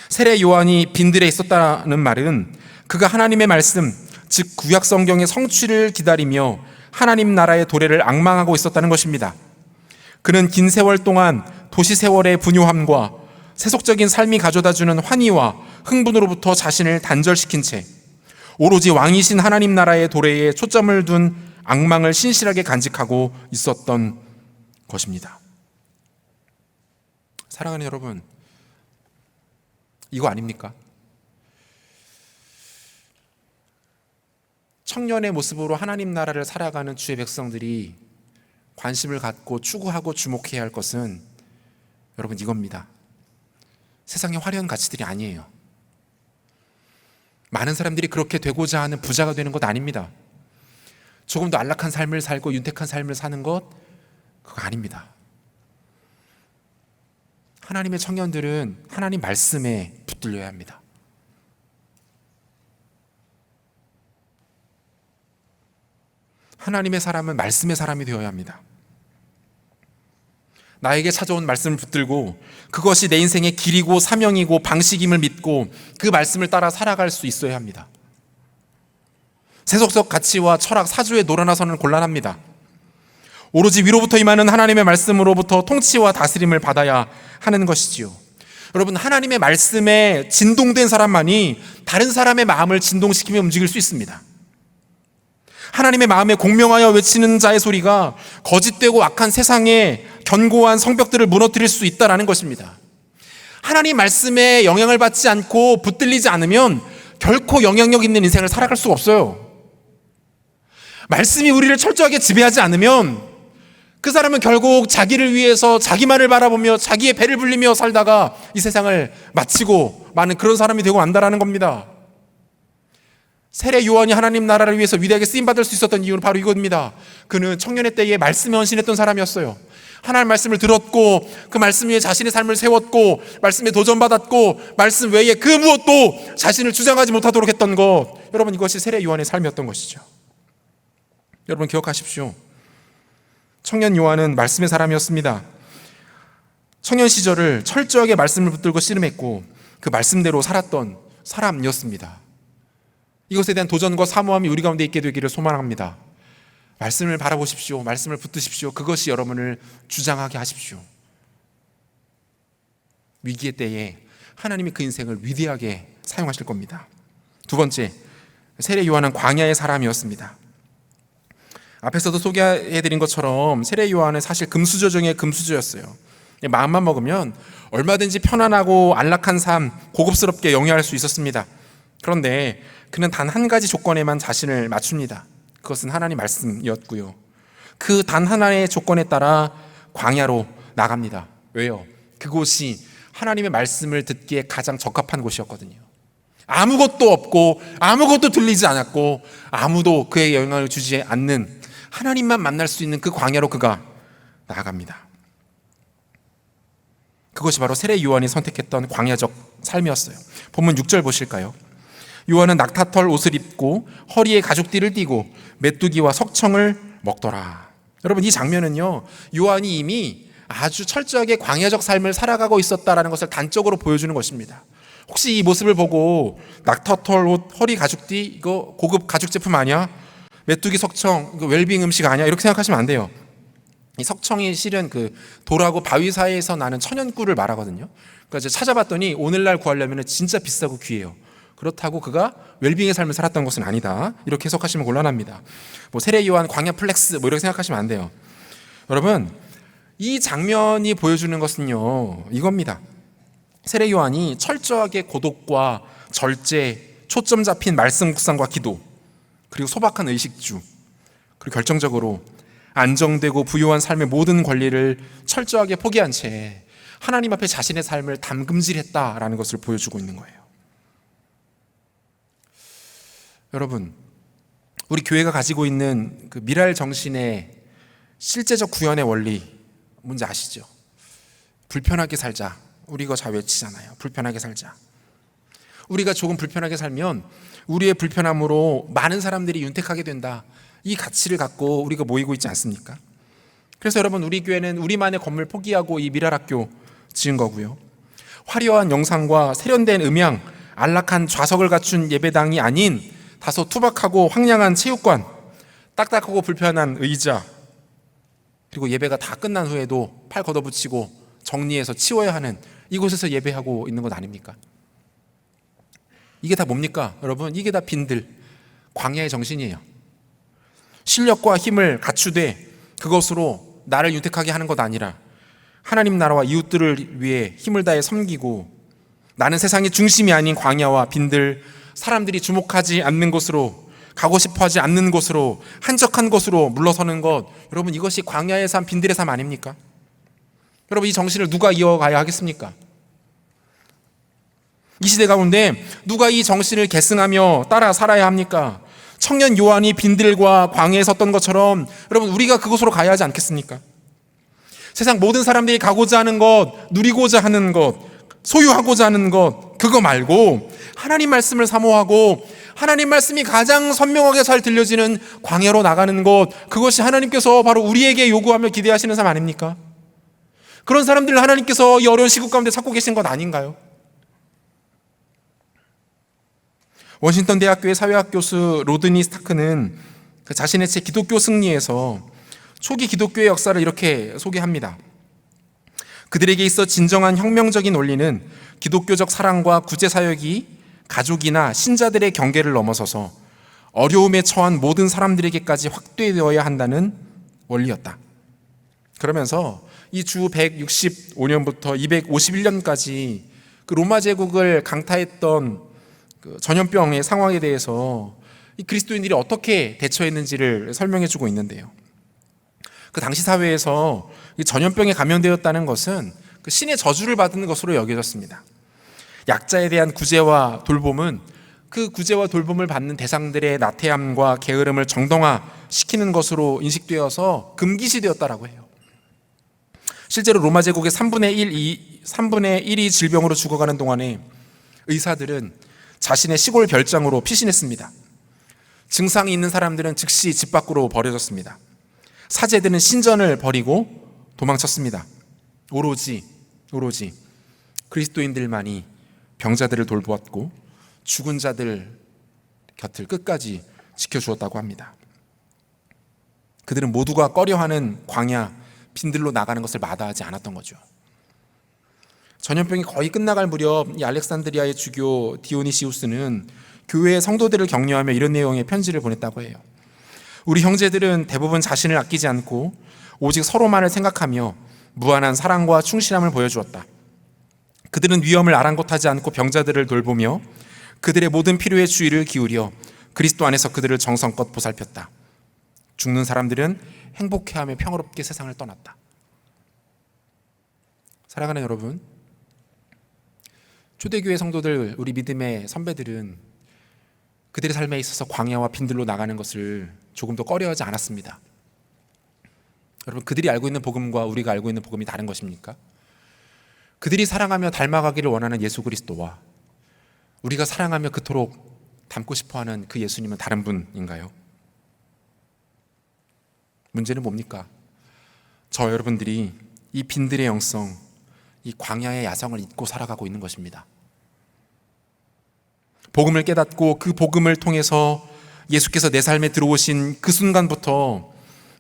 세례 요한이 빈들에 있었다는 말은 그가 하나님의 말씀, 즉 구약 성경의 성취를 기다리며 하나님 나라의 도래를 앙망하고 있었다는 것입니다. 그는 긴 세월 동안 도시 세월의 분요함과 세속적인 삶이 가져다주는 환희와 흥분으로부터 자신을 단절시킨 채 오로지 왕이신 하나님 나라의 도래에 초점을 둔 앙망을 신실하게 간직하고 있었던 것입니다. 사랑하는 여러분, 이거 아닙니까? 청년의 모습으로 하나님 나라를 살아가는 주의 백성들이 관심을 갖고 추구하고 주목해야 할 것은 여러분 이겁니다. 세상의 화려한 가치들이 아니에요. 많은 사람들이 그렇게 되고자 하는 부자가 되는 것 아닙니다. 조금 더 안락한 삶을 살고 윤택한 삶을 사는 것, 그거 아닙니다. 하나님의 청년들은 하나님 말씀에 붙들려야 합니다. 하나님의 사람은 말씀의 사람이 되어야 합니다. 나에게 찾아온 말씀을 붙들고 그것이 내 인생의 길이고 사명이고 방식임을 믿고 그 말씀을 따라 살아갈 수 있어야 합니다. 세속적 가치와 철학, 사주에 놀아나서는 곤란합니다. 오로지 위로부터 임하는 하나님의 말씀으로부터 통치와 다스림을 받아야 하는 것이지요. 여러분, 하나님의 말씀에 진동된 사람만이 다른 사람의 마음을 진동시키며 움직일 수 있습니다. 하나님의 마음에 공명하여 외치는 자의 소리가 거짓되고 악한 세상에 견고한 성벽들을 무너뜨릴 수 있다는 것입니다. 하나님 말씀에 영향을 받지 않고 붙들리지 않으면 결코 영향력 있는 인생을 살아갈 수가 없어요. 말씀이 우리를 철저하게 지배하지 않으면 그 사람은 결국 자기를 위해서 자기만을 바라보며 자기의 배를 불리며 살다가 이 세상을 마치고 마는 그런 사람이 되고 만다라는 겁니다. 세례 요한이 하나님 나라를 위해서 위대하게 쓰임받을 수 있었던 이유는 바로 이겁니다. 그는 청년의 때에 말씀에 헌신했던 사람이었어요. 하나님 말씀을 들었고 그 말씀 위에 자신의 삶을 세웠고 말씀에 도전받았고 말씀 외에 그 무엇도 자신을 주장하지 못하도록 했던 것, 여러분 이것이 세례 요한의 삶이었던 것이죠. 여러분 기억하십시오. 청년 요한은 말씀의 사람이었습니다. 청년 시절을 철저하게 말씀을 붙들고 씨름했고 그 말씀대로 살았던 사람이었습니다. 이것에 대한 도전과 사모함이 우리 가운데 있게 되기를 소망합니다. 말씀을 바라보십시오. 말씀을 붙드십시오. 그것이 여러분을 주장하게 하십시오. 위기의 때에 하나님이 그 인생을 위대하게 사용하실 겁니다. 두 번째, 세례 요한은 광야의 사람이었습니다. 앞에서도 소개해드린 것처럼 세례 요한은 사실 금수저 중에 금수저였어요. 마음만 먹으면 얼마든지 편안하고 안락한 삶, 고급스럽게 영위할 수 있었습니다. 그런데 그는 단 한 가지 조건에만 자신을 맞춥니다. 그것은 하나님 말씀이었고요. 그 단 하나의 조건에 따라 광야로 나갑니다. 왜요? 그곳이 하나님의 말씀을 듣기에 가장 적합한 곳이었거든요. 아무것도 없고 아무것도 들리지 않았고 아무도 그의 영향을 주지 않는 하나님만 만날 수 있는 그 광야로 그가 나아갑니다. 그것이 바로 세례 요한이 선택했던 광야적 삶이었어요. 본문 6절 보실까요? 요한은 낙타털 옷을 입고 허리에 가죽띠를 띠고 메뚜기와 석청을 먹더라. 여러분 이 장면은요, 요한이 이미 아주 철저하게 광야적 삶을 살아가고 있었다라는 것을 단적으로 보여주는 것입니다. 혹시 이 모습을 보고 낙타털 옷, 허리 가죽띠 이거 고급 가죽 제품 아니야? 메뚜기 석청 이거 웰빙 음식 아니야? 이렇게 생각하시면 안 돼요. 이 석청이 실은 그 돌하고 바위 사이에서 나는 천연꿀을 말하거든요. 그래서 찾아봤더니 오늘날 구하려면 진짜 비싸고 귀해요. 그렇다고 그가 웰빙의 삶을 살았던 것은 아니다. 이렇게 해석하시면 곤란합니다. 뭐 세례 요한 광야 플렉스 뭐 이렇게 생각하시면 안 돼요. 여러분 이 장면이 보여주는 것은요 이겁니다. 세례 요한이 철저하게 고독과 절제, 초점 잡힌 말씀 묵상과 기도, 그리고 소박한 의식주, 그리고 결정적으로 안정되고 부유한 삶의 모든 권리를 철저하게 포기한 채 하나님 앞에 자신의 삶을 담금질했다라는 것을 보여주고 있는 거예요. 여러분, 우리 교회가 가지고 있는 그 미랄 정신의 실제적 구현의 원리 뭔지 아시죠? 불편하게 살자. 우리 이거 잘 외치잖아요. 불편하게 살자. 우리가 조금 불편하게 살면 우리의 불편함으로 많은 사람들이 윤택하게 된다. 이 가치를 갖고 우리가 모이고 있지 않습니까? 그래서 여러분 우리 교회는 우리만의 건물 포기하고 이 미랄학교 지은 거고요. 화려한 영상과 세련된 음향, 안락한 좌석을 갖춘 예배당이 아닌 다소 투박하고 황량한 체육관, 딱딱하고 불편한 의자, 그리고 예배가 다 끝난 후에도 팔 걷어붙이고 정리해서 치워야 하는 이곳에서 예배하고 있는 것 아닙니까? 이게 다 뭡니까? 여러분 이게 다 빈들, 광야의 정신이에요. 실력과 힘을 갖추되 그것으로 나를 윤택하게 하는 것 아니라 하나님 나라와 이웃들을 위해 힘을 다해 섬기고 나는 세상의 중심이 아닌 광야와 빈들, 사람들이 주목하지 않는 곳으로, 가고 싶어하지 않는 곳으로, 한적한 곳으로 물러서는 것, 여러분 이것이 광야의 삶, 빈들의 삶 아닙니까? 여러분 이 정신을 누가 이어가야 하겠습니까? 이 시대 가운데 누가 이 정신을 계승하며 따라 살아야 합니까? 청년 요한이 빈들과 광야에 섰던 것처럼 여러분 우리가 그곳으로 가야 하지 않겠습니까? 세상 모든 사람들이 가고자 하는 것, 누리고자 하는 것, 소유하고자 하는 것, 그거 말고 하나님 말씀을 사모하고 하나님 말씀이 가장 선명하게 잘 들려지는 광야로 나가는 것, 그것이 하나님께서 바로 우리에게 요구하며 기대하시는 삶 아닙니까? 그런 사람들을 하나님께서 이 어려운 시국 가운데 찾고 계신 것 아닌가요? 워싱턴 대학교의 사회학 교수 로드니 스타크는 그 자신의 책 기독교 승리에서 초기 기독교의 역사를 이렇게 소개합니다. 그들에게 있어 진정한 혁명적인 원리는 기독교적 사랑과 구제사역이 가족이나 신자들의 경계를 넘어서서 어려움에 처한 모든 사람들에게까지 확대되어야 한다는 원리였다. 그러면서 이 주 165년부터 251년까지 그 로마 제국을 강타했던 그 전염병의 상황에 대해서 이 그리스도인들이 어떻게 대처했는지를 설명해주고 있는데요. 그 당시 사회에서 이 전염병에 감염되었다는 것은 그 신의 저주를 받는 것으로 여겨졌습니다. 약자에 대한 구제와 돌봄은 그 구제와 돌봄을 받는 대상들의 나태함과 게으름을 정당화시키는 것으로 인식되어서 금기시되었다라고 해요. 실제로 로마 제국의 3분의 1이 질병으로 죽어가는 동안에 의사들은 자신의 시골 별장으로 피신했습니다. 증상이 있는 사람들은 즉시 집 밖으로 버려졌습니다. 사제들은 신전을 버리고 도망쳤습니다. 오로지 그리스도인들만이 병자들을 돌보았고 죽은 자들 곁을 끝까지 지켜주었다고 합니다. 그들은 모두가 꺼려하는 광야 빈들로 나가는 것을 마다하지 않았던 거죠. 전염병이 거의 끝나갈 무렵 이 알렉산드리아의 주교 디오니시우스는 교회의 성도들을 격려하며 이런 내용의 편지를 보냈다고 해요. 우리 형제들은 대부분 자신을 아끼지 않고 오직 서로만을 생각하며 무한한 사랑과 충실함을 보여주었다. 그들은 위험을 아랑곳하지 않고 병자들을 돌보며 그들의 모든 필요에 주의를 기울여 그리스도 안에서 그들을 정성껏 보살폈다. 죽는 사람들은 행복해하며 평화롭게 세상을 떠났다. 사랑하는 여러분, 초대교회 성도들, 우리 믿음의 선배들은 그들의 삶에 있어서 광야와 빈들로 나가는 것을 조금 더 꺼려하지 않았습니다. 여러분, 그들이 알고 있는 복음과 우리가 알고 있는 복음이 다른 것입니까? 그들이 사랑하며 닮아가기를 원하는 예수 그리스도와 우리가 사랑하며 그토록 닮고 싶어하는 그 예수님은 다른 분인가요? 문제는 뭡니까? 저 여러분들이 이 빈들의 영성, 이 광야의 야성을 잊고 살아가고 있는 것입니다. 복음을 깨닫고 그 복음을 통해서 예수께서 내 삶에 들어오신 그 순간부터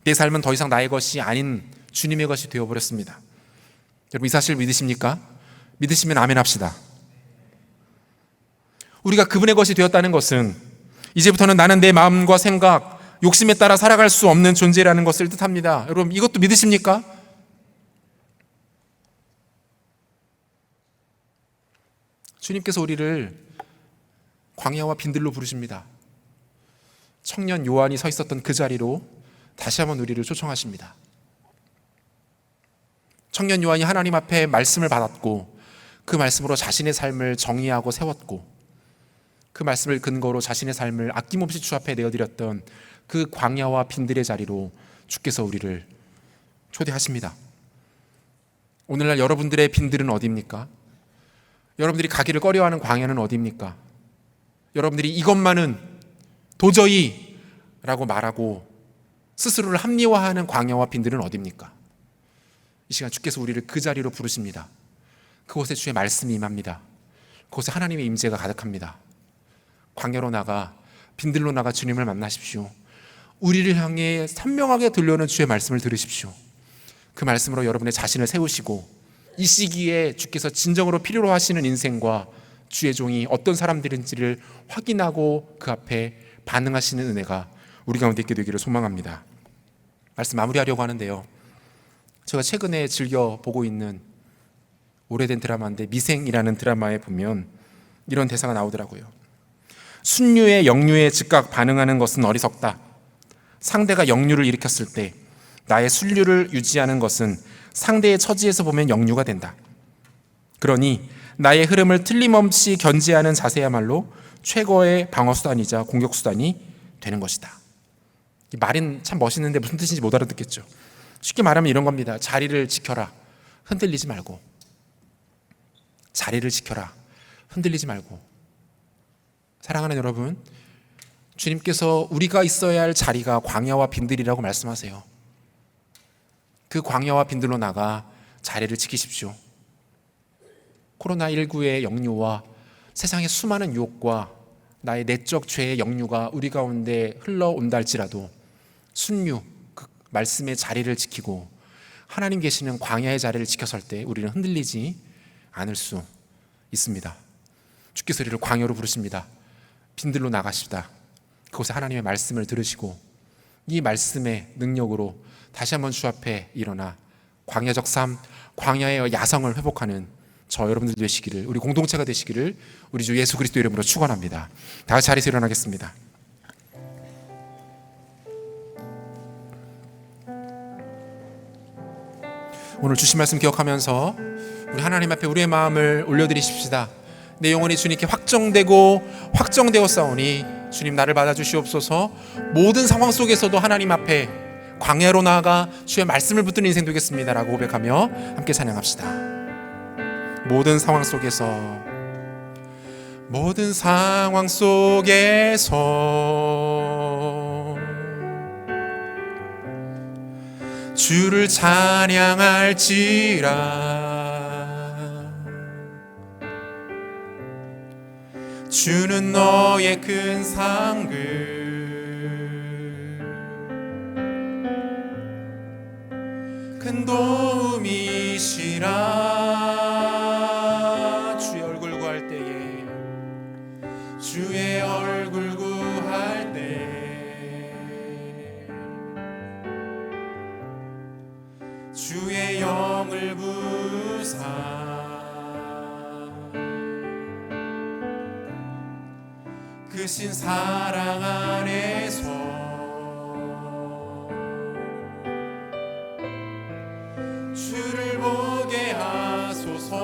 내 삶은 더 이상 나의 것이 아닌 주님의 것이 되어버렸습니다. 여러분, 이 사실 믿으십니까? 믿으시면 아멘 합시다. 우리가 그분의 것이 되었다는 것은 이제부터는 나는 내 마음과 생각, 욕심에 따라 살아갈 수 없는 존재라는 것을 뜻합니다. 여러분, 이것도 믿으십니까? 주님께서 우리를 광야와 빈들로 부르십니다. 청년 요한이 서 있었던 그 자리로 다시 한번 우리를 초청하십니다. 청년 요한이 하나님 앞에 말씀을 받았고 그 말씀으로 자신의 삶을 정의하고 세웠고 그 말씀을 근거로 자신의 삶을 아낌없이 주 앞에 내어드렸던 그 광야와 빈들의 자리로 주께서 우리를 초대하십니다. 오늘날 여러분들의 빈들은 어디입니까? 여러분들이 가기를 꺼려하는 광야는 어디입니까? 여러분들이 이것만은 도저히 라고 말하고 스스로를 합리화하는 광야와 빈들은 어디입니까? 이 시간 주께서 우리를 그 자리로 부르십니다. 그곳에 주의 말씀이 임합니다. 그곳에 하나님의 임재가 가득합니다. 광야로 나가 빈들로 나가 주님을 만나십시오. 우리를 향해 선명하게 들려오는 주의 말씀을 들으십시오. 그 말씀으로 여러분의 자신을 세우시고 이 시기에 주께서 진정으로 필요로 하시는 인생과 주의 종이 어떤 사람들인지를 확인하고 그 앞에 반응하시는 은혜가 우리 가운데 있게 되기를 소망합니다. 말씀 마무리하려고 하는데요, 제가 최근에 즐겨 보고 있는 오래된 드라마인데 미생이라는 드라마에 보면 이런 대사가 나오더라고요. 순류의 역류에 즉각 반응하는 것은 어리석다. 상대가 역류를 일으켰을 때 나의 순류를 유지하는 것은 상대의 처지에서 보면 역류가 된다. 그러니 나의 흐름을 틀림없이 견제하는 자세야말로 최고의 방어수단이자 공격수단이 되는 것이다. 이 말은 참 멋있는데 무슨 뜻인지 못 알아듣겠죠. 쉽게 말하면 이런 겁니다. 자리를 지켜라. 흔들리지 말고. 자리를 지켜라. 흔들리지 말고. 사랑하는 여러분, 주님께서 우리가 있어야 할 자리가 광야와 빈들이라고 말씀하세요. 그 광야와 빈들로 나가 자리를 지키십시오. 코로나19의 역류와 세상의 수많은 유혹과 나의 내적 죄의 역류가 우리 가운데 흘러온다 할지라도 순류, 그 말씀의 자리를 지키고 하나님 계시는 광야의 자리를 지켜설 때 우리는 흔들리지 않을 수 있습니다. 주께서 우리를 광야로 부르십니다. 빈들로 나가십시다. 그곳에 하나님의 말씀을 들으시고 이 말씀의 능력으로 다시 한번 주 앞에 일어나 광야적 삶, 광야의 야성을 회복하는 저 여러분들 되시기를, 우리 공동체가 되시기를 우리 주 예수 그리스도 이름으로 축원합니다. 다 같이 자리에서 일어나겠습니다. 오늘 주신 말씀 기억하면서 우리 하나님 앞에 우리의 마음을 올려드리십시다. 내 영혼이 주님께 확정되어 싸우니 주님 나를 받아주시옵소서. 모든 상황 속에서도 하나님 앞에 광야로 나아가 주의 말씀을 붙드는 인생 되겠습니다라고 고백하며 함께 찬양합시다. 모든 상황 속에서 주를 찬양할지라. 주는 너의 큰 상급 큰 도움이시라. 주의 얼굴 구할 때에 주의 얼굴 구할 때 주의 영을 부사 크신 사랑 안에서 주를 보게 하소서.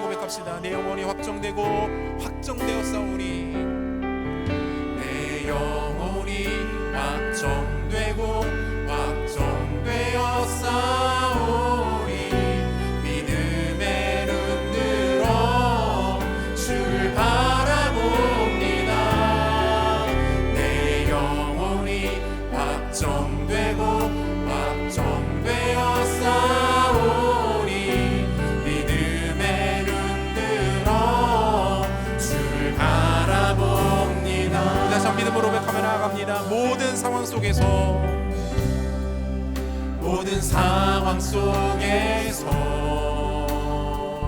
고백합시다. 내 영혼이 확정되었사오니 내 영혼이 확정되었사오니 믿음의 눈 들어 주를 바라봅니다. 내 영혼이 확정되었사오니 믿음의 눈 들어 주를 바라봅니다. 다시 한 믿음으로 고백하며 나아갑니다. 모든 상황 속에서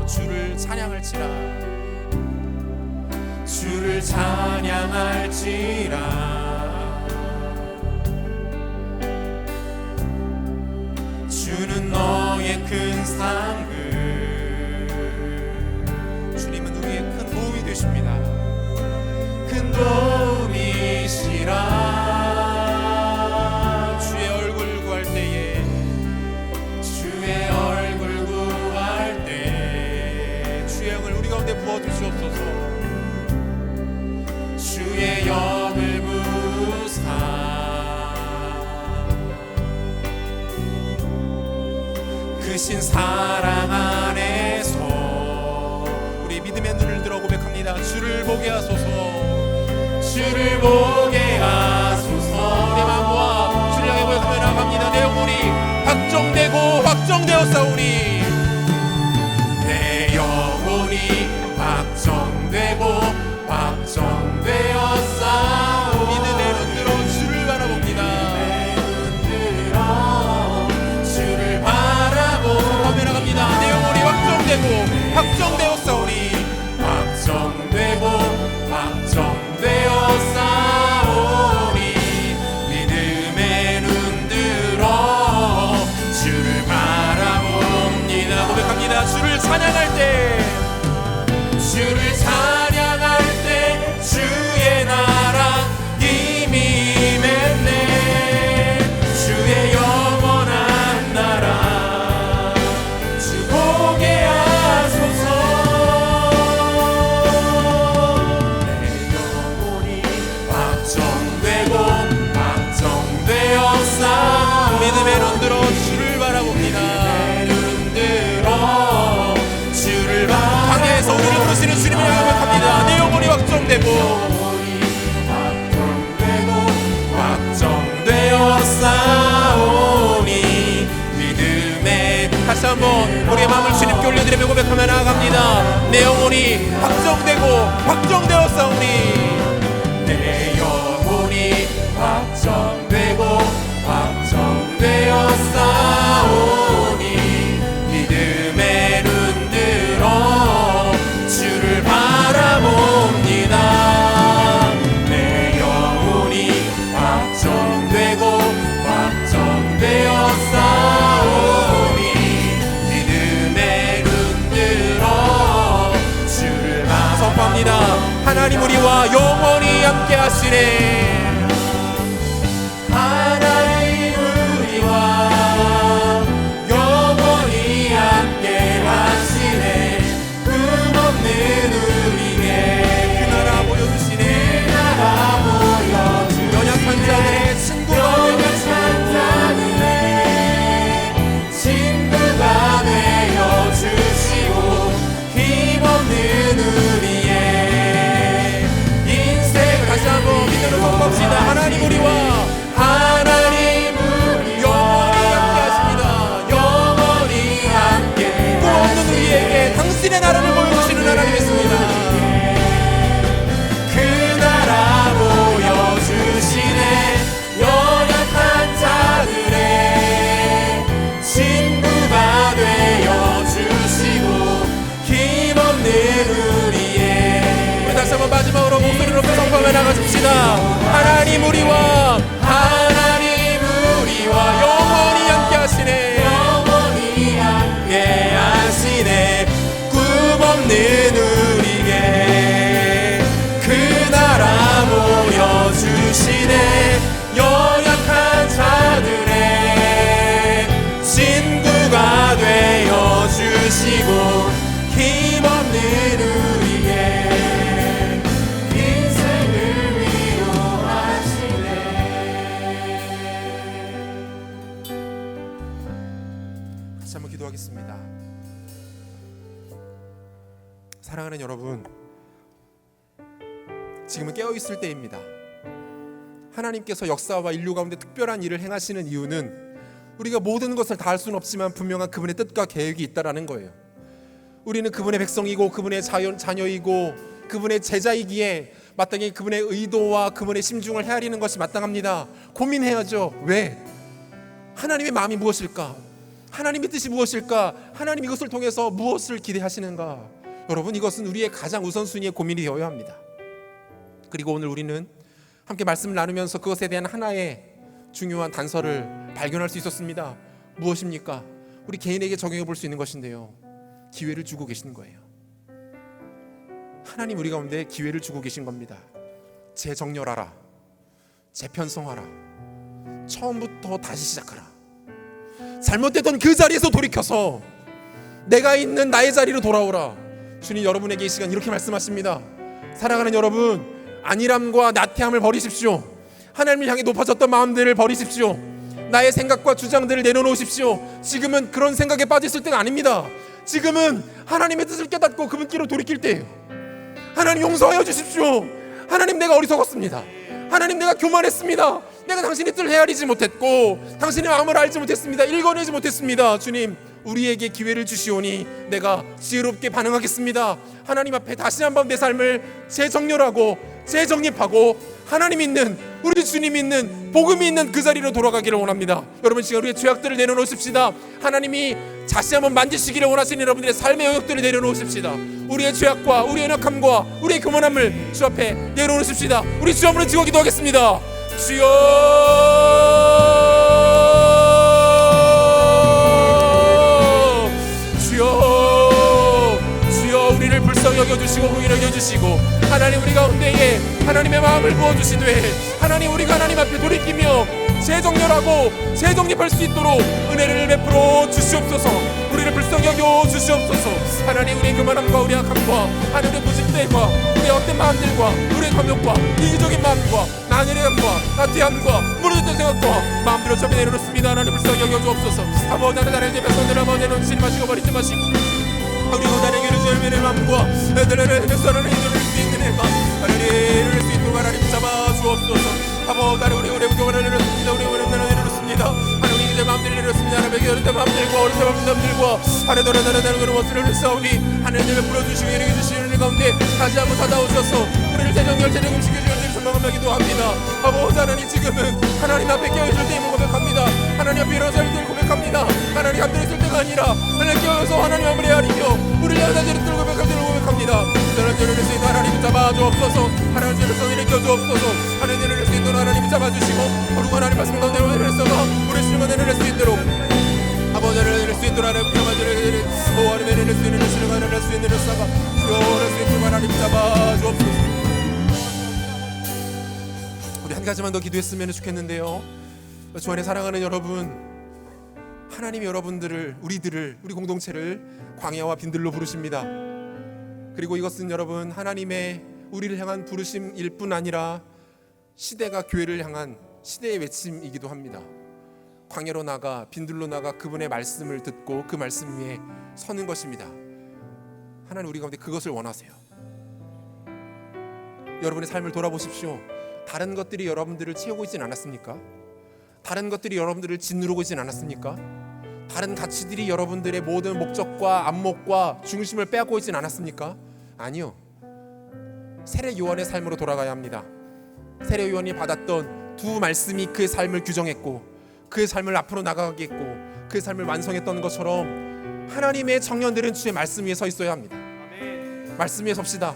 주를 찬양할지라. 주는 너의 큰 상급. 주님은 우리의 큰 도움이 되십니다. 큰 도움이시라. 주의 얼굴 구할 때에 주의 영을 우리 가운데 부어주시옵소서. 주의 영을 부사 크신 사랑 안에서 우리 믿음의 눈을 들어 고백합니다. 주를 보게 하소서. 주를 보게 하소서. 내 마음과 주를 향해 고백하며 나아갑니다. 내 영혼이 확정되었사오니 내 영혼이 확정되었사오니 믿음의 눈 들어 주를 바라봅니다. 하며 나갑니다. 내 영혼이 확정되었사오니 믿음의 눈 들어 주를 바라봅니다. 고백합니다. 주를 찬양할 때 주의 나라 이미 맺네. 주의 영원한 나라 주 보게 하소서. 내 영혼이 확정되었사오니 믿음의 눈 들어 주를 바라봅니다. 광야에서 우리를 부르시는 주님을 향해 고백합니다. 내 영혼이 확정되었사오니 믿음의 다시 한번 우리의 마음을 주님께 올려드리며 고백하며 나아갑니다. 내 영혼이 확정되었사오니 내 영혼이 확정되었사오니 믿음의 눈 들어 주를 바라봅니다. 내 영혼이 확정되었사오니 믿음의 눈 들어 주를 선포합니다. 하나님 우리와 영원히 함께 하시네. 연약한 자들의 친구가 고백하며 나가십시다. 하나님 우리와 영원히 함께 하시네. 영원히 함께 하시네. 꿈없는 우리에게 그 나라 보여주시네. 연약한 자들의 친구가 되어주시고 힘없는 우리의 인생을 위로하시네. 같이 한번 기도하겠습니다. 사랑하는 여러분, 지금은 깨어있을 때입니다. 하나님께서 역사와 인류 가운데 특별한 일을 행하시는 이유는 우리가 모든 것을 다 할 수는 없지만 분명한 그분의 뜻과 계획이 있다라는 거예요. 우리는 그분의 백성이고 그분의 자녀이고 그분의 제자이기에 마땅히 그분의 의도와 그분의 심중을 헤아리는 것이 마땅합니다. 고민해야죠. 왜? 하나님의 마음이 무엇일까? 하나님의 뜻이 무엇일까? 하나님 이것을 통해서 무엇을 기대하시는가? 여러분, 이것은 우리의 가장 우선순위의 고민이 되어야 합니다. 그리고 오늘 우리는 함께 말씀을 나누면서 그것에 대한 하나의 중요한 단서를 발견할 수 있었습니다. 무엇입니까? 우리 개인에게 적용해 볼 수 있는 것인데요, 기회를 주고 계신 거예요. 하나님 우리 가운데 기회를 주고 계신 겁니다. 재정렬하라, 재편성하라, 처음부터 다시 시작하라. 잘못됐던 그 자리에서 돌이켜서 내가 있는 나의 자리로 돌아오라. 주님 여러분에게 이 시간 이렇게 말씀하십니다. 사랑하는 여러분, 안일함과 나태함을 버리십시오. 하나님을 향해 높아졌던 마음들을 버리십시오. 나의 생각과 주장들을 내려놓으십시오. 지금은 그런 생각에 빠졌을 때가 아닙니다. 지금은 하나님의 뜻을 깨닫고 그분께로 돌이킬 때예요. 하나님 용서하여 주십시오. 하나님 내가 어리석었습니다. 하나님 내가 교만했습니다. 내가 당신의 뜻을 헤아리지 못했고 당신의 마음을 알지 못했습니다. 읽어내지 못했습니다. 주님 우리에게 기회를 주시오니 내가 지혜롭게 반응하겠습니다. 하나님 앞에 다시 한번 내 삶을 재정렬하고 재정립하고 하나님 있는, 우리 주님 있는, 복음이 있는 그 자리로 돌아가기를 원합니다. 여러분 시간 우리의 죄악들을 내려놓으십시다. 하나님이 다시 한번 만지시기를 원하시는 여러분들의 삶의 영역들을 내려놓으십시다. 우리의 죄악과 우리의 연약함과 우리의 교만함을 주 앞에 내려놓으십시다. 우리 주 앞으로 지고 기도하겠습니다. 주여 우리를 불쌍히 여겨주시고 공의를 여겨주시고 하나님 우리 가운데에 하나님의 마음을 부어주시되 하나님 우리가 하나님 앞에 돌이키며 재정렬하고 재정립할 수 있도록 은혜를 베풀어 주시옵소서. 우리를 불쌍히 여겨 주시옵소서. 하나님 우리의 교만함과 우리의 악함과 하나님의 고집됨과 우리의 헛된 마음들과 우리의 탐욕과 이기적인 마음과 나늘함과 나태함과 무너졌던 생각과 마음대로 접해 내려놓습니다. 하나님 불쌍히 여겨 주옵소서. 아버지 하나님 제 백성들 아버지 놓치지 마시고 버리지 마시고 우리가 나에게 주님의 마음과 내들의 백성을 이끌을 수 있는 애가 하나님을 수 있도록 하나님 잡아 주옵소서. 아버지 하나님 우리 교만을 내렸습니다. 우리 오랜만에 내렸습니다. 하나님 이제 마음들을 내렸습니다. 하나님에게 어린 때 마음들과 어린 때 마음들과 하나님 그런 것들을 싸우니 하나님을 풀어주시고 이르게 주시는 가운데 다시 한번 찾아오셔서 우리를 재정시켜주시는 전망하며 기도합니다. 아버지 하나님 지금은 하나님 앞에 깨어있을 때임을 고백합니다. 하나님 앞에 일어설 때를 고백합니다. 하나님 앞에 있을 때가 아니라 하나님 깨어서 하나님 앞을 헤아리며 우리를 향하는 때를 고백합니다. 하나님을 낼수 있는 하나님 잡아주옵소서. 하나님을 성인을 껴주옵소서. 하나님을 낼수 있는 하나님 잡아주시고 우리가 하나님 말씀 가운데 내려서서 우리 신령한 은혜를 낼 수 있도록 아버지 하나님 낼수 있도록 하나님 하나님을 낼 수 있는 신령한 낼수 있는 역사가 낼수 있도록 하나님 잡아주옵소서. 우리 한 가지만 더 기도했으면 좋겠는데요. 주 안에 사랑하는 여러분, 하나님이 여러분들을 우리 공동체를 광야와 빈들로 부르십니다. 그리고 이것은 여러분 하나님의 우리를 향한 부르심일 뿐 아니라 시대가 교회를 향한 시대의 외침이기도 합니다. 광야로 나가 빈들로 나가 그분의 말씀을 듣고 그 말씀 위에 서는 것입니다. 하나님 우리 가운데 그것을 원하세요. 여러분의 삶을 돌아보십시오. 다른 것들이 여러분들을 채우고 있진 않았습니까? 다른 것들이 여러분들을 짓누르고 있진 않았습니까? 다른 가치들이 여러분들의 모든 목적과 안목과 중심을 빼앗고 있진 않았습니까? 아니요. 세례 요한의 삶으로 돌아가야 합니다. 세례 요한이 받았던 두 말씀이 그의 삶을 규정했고 그의 삶을 앞으로 나가게 했고 그의 삶을 완성했던 것처럼 하나님의 청년들은 주의 말씀 위에 서 있어야 합니다. 말씀 위에 섭시다.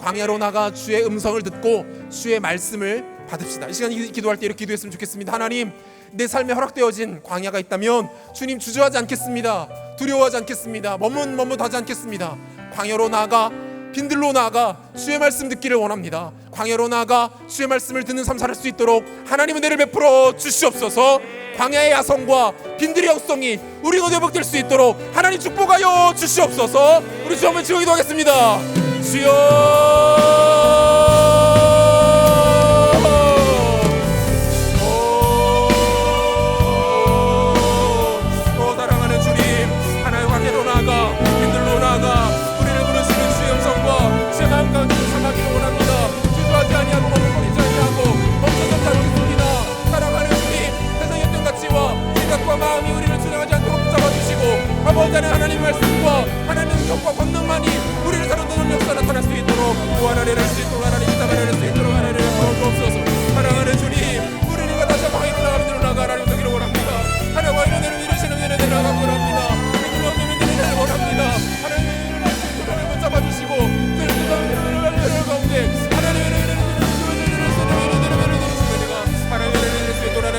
광야로 나가 주의 음성을 듣고 주의 말씀을 받읍시다. 이 시간 기도할 때 이렇게 기도했으면 좋겠습니다. 하나님, 내 삶에 허락되어진 광야가 있다면 주님 주저하지 않겠습니다. 두려워하지 않겠습니다. 머뭇머뭇하지 않겠습니다. 광야로 나가 빈들로 나아가 주의 말씀 듣기를 원합니다. 광야로 나아가 주의 말씀을 듣는 삶 살 수 있도록 하나님은 은혜를 베풀어 주시옵소서. 광야의 야성과 빈들의 영성이 우리 가운데 회복될 수 있도록 하나님 축복하여 주시옵소서. 우리 주 한번 지고 기도하겠습니다. 주여, 사랑하는 주님, 하나님 광야로 나아가 빈들로 나아가 우리를 부르시는 주의 음성과 주의 마음 가운데 삼하기를 원합니다. 주저하지 아니하고 머뭇거리지 아니하고 멈춰서 살겠습니다. 사랑하는 주님, 세상의 어떤 가치와 생각과 마음이 우리를 주장하지 않도록 붙잡아주시고 아버지 안에 하나님의 말씀과 하나님의 능력과 권능만이 우리를 사로잡는 역사 나타날 수 있도록 또 하나님을 할 수 있도록 하나님 기사가 할 수 있도록 하나님을 도와주옵소서. 사랑하는 주님, 우리가 다시 한번 광야로 나가 빈들로 나아가 하나님 되기를 원합니다. 하나님 광야로 내려 이루시는 은혜를 나가기 원합니다. 은혜를 원합니다. 하나님의 은혜를 붙잡아주시고 은혜를 가운데 하나님의 은혜를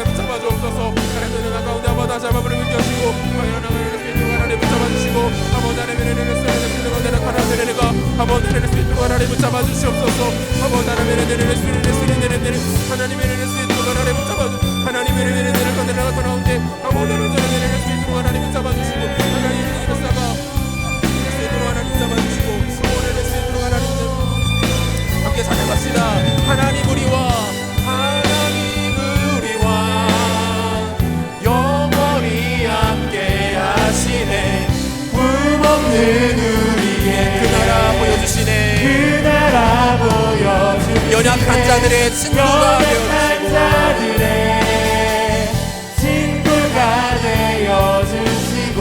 붙잡아주옵소서. 하나님의 은혜 가운데 한번 다시 한번 부르는 여시고 하나님 붙잡아주시고 한번 하나님의 은혜를 쓰는 가운데 나타나는 은혜가 한번 은혜를 수 있도록 하나님 붙잡아주시옵소서. 한번 하나님의 은혜를 쓰는 하나님의 은혜를 수 있도록 하나님 붙잡아주 하나님의 은혜를 가운데 나타나는데 한번 은혜를 수 있도록 하나님 붙잡아주시고 하나님의 역사가 수 있도록 하나님 붙잡아주시고 은혜를 수 있도록 하나님 함께 찬양합시다. 하나님 우리와 영원히 함께 하시네. 꿈없는 우리의 그 나라 보여주시네. 그 나라 보여주시네. 연약한 자들의 친구가 되어주시고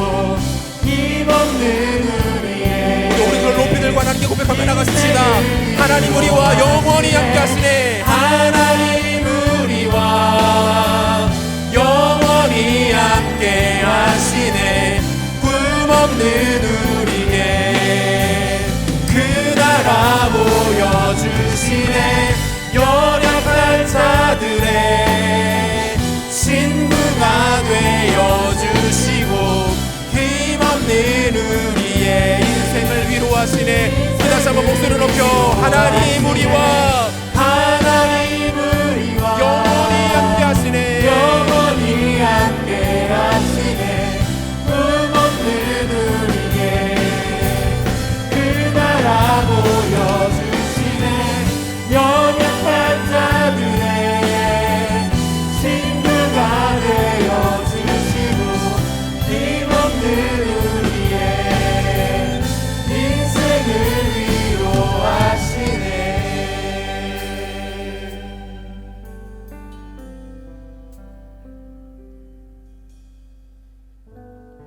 힘없는 우리 그걸 높이 들고 하나님께 고백하며 나가십시다. 하나님 우리와 영원히 함께 하시네. 하나님 우리와 영원히 함께 하시네. 꿈없는 우리에게 그 나라 보여주시네. 연약한 자들의 친구가 되어주시고 힘없는 우리의 인생을 위로하시네. 다시 한번 목소리를 높여 하나님 우리와 영원히 함께 하시네. 영원히 함께 하시네. 꿈없는 우리에게 그 나라 보여주시네. 연약한 자들의 친구가 되어주시고 힘없는 우리의 인생을 위로하시네.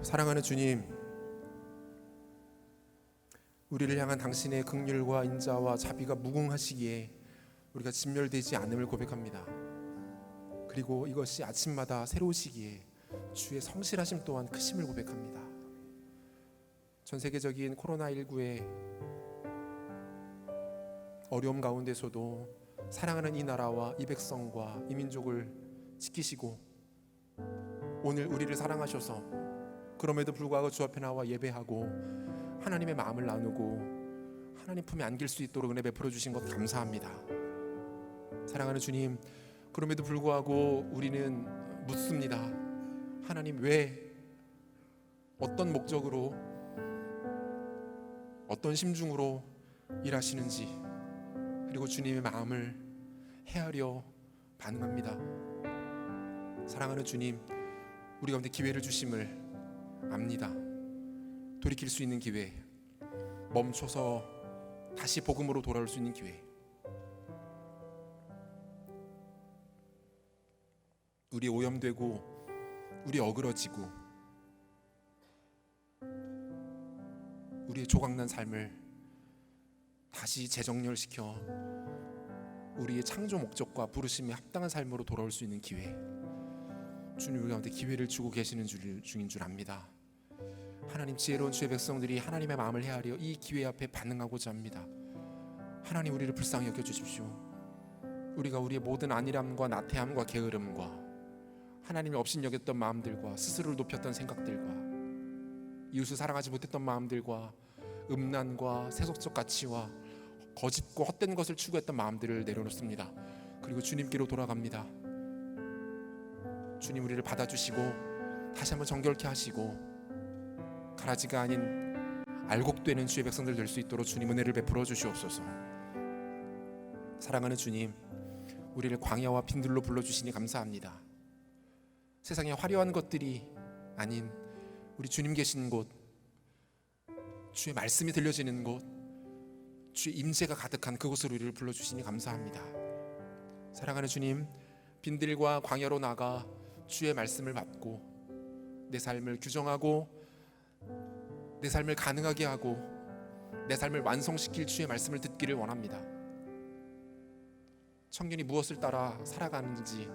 사랑하는 주님, 우리를 향한 당신의 긍휼과 인자와 자비가 무궁하시기에 우리가 진멸되지 않음을 고백합니다. 그리고 이것이 아침마다 새로우시기에 주의 성실하심 또한 크심을 고백합니다. 전 세계적인 코로나19의 어려움 가운데서도 사랑하는 이 나라와 이 백성과 이 민족을 지키시고 오늘 우리를 사랑하셔서 그럼에도 불구하고 주 앞에 나와 예배하고 하나님의 마음을 나누고 하나님 품에 안길 수 있도록 은혜 베풀어 주신 것 감사합니다. 사랑하는 주님, 그럼에도 불구하고 우리는 묻습니다. 하나님 왜, 어떤 목적으로, 어떤 심중으로 일하시는지, 그리고 주님의 마음을 헤아려 반응합니다. 사랑하는 주님, 우리 가운데 기회를 주심을 압니다. 돌이킬 수 있는 기회, 멈춰서 다시 복음으로 돌아올 수 있는 기회, 우리 오염되고 우리 어그러지고 우리의 조각난 삶을 다시 재정렬시켜 우리의 창조 목적과 부르심에 합당한 삶으로 돌아올 수 있는 기회, 주님 우리 가운데 기회를 주고 계시는 중인 줄 압니다. 하나님, 지혜로운 주의 백성들이 하나님의 마음을 헤아려 이 기회 앞에 반응하고자 합니다. 하나님, 우리를 불쌍히 여겨주십시오. 우리가 우리의 모든 안일함과 나태함과 게으름과 하나님을 업신여겼던 마음들과 스스로를 높였던 생각들과 이웃을 사랑하지 못했던 마음들과 음란과 세속적 가치와 거짓과 헛된 것을 추구했던 마음들을 내려놓습니다. 그리고 주님께로 돌아갑니다. 주님, 우리를 받아주시고 다시 한번 정결케 하시고 가라지가 아닌 알곡되는 주의 백성들 될 수 있도록 주님 은혜를 베풀어 주시옵소서. 사랑하는 주님, 우리를 광야와 빈들로 불러주시니 감사합니다. 세상의 화려한 것들이 아닌 우리 주님 계신 곳, 주의 말씀이 들려지는 곳, 주의 임재가 가득한 그곳으로 우리를 불러주시니 감사합니다. 사랑하는 주님, 빈들과 광야로 나가 주의 말씀을 받고 내 삶을 규정하고 내 삶을 가능하게 하고 내 삶을 완성시킬 주의 말씀을 듣기를 원합니다. 청년이 무엇을 따라 살아가는지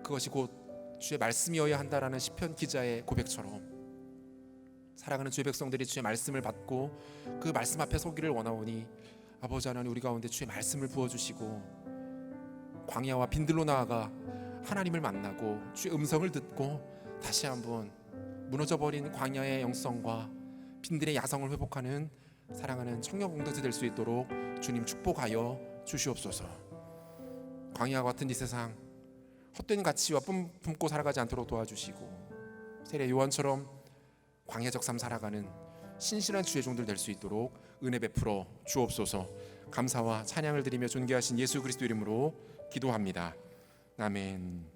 그것이 곧 주의 말씀이어야 한다라는 시편 기자의 고백처럼 사랑하는 주의 백성들이 주의 말씀을 받고 그 말씀 앞에 서기를 원하오니 아버지 하나님, 우리 가운데 주의 말씀을 부어주시고 광야와 빈들로 나아가 하나님을 만나고 주의 음성을 듣고 다시 한번 무너져버린 광야의 영성과 빈들의 야성을 회복하는 사랑하는 청년 공동체 될 수 있도록 주님 축복하여 주시옵소서. 광야와 같은 이 세상 헛된 가치와 품고 살아가지 않도록 도와주시고 세례 요한처럼 광야적 삶 살아가는 신실한 주의 종들 될 수 있도록 은혜 베풀어 주옵소서. 감사와 찬양을 드리며 존귀하신 예수 그리스도 이름으로 기도합니다. 아멘.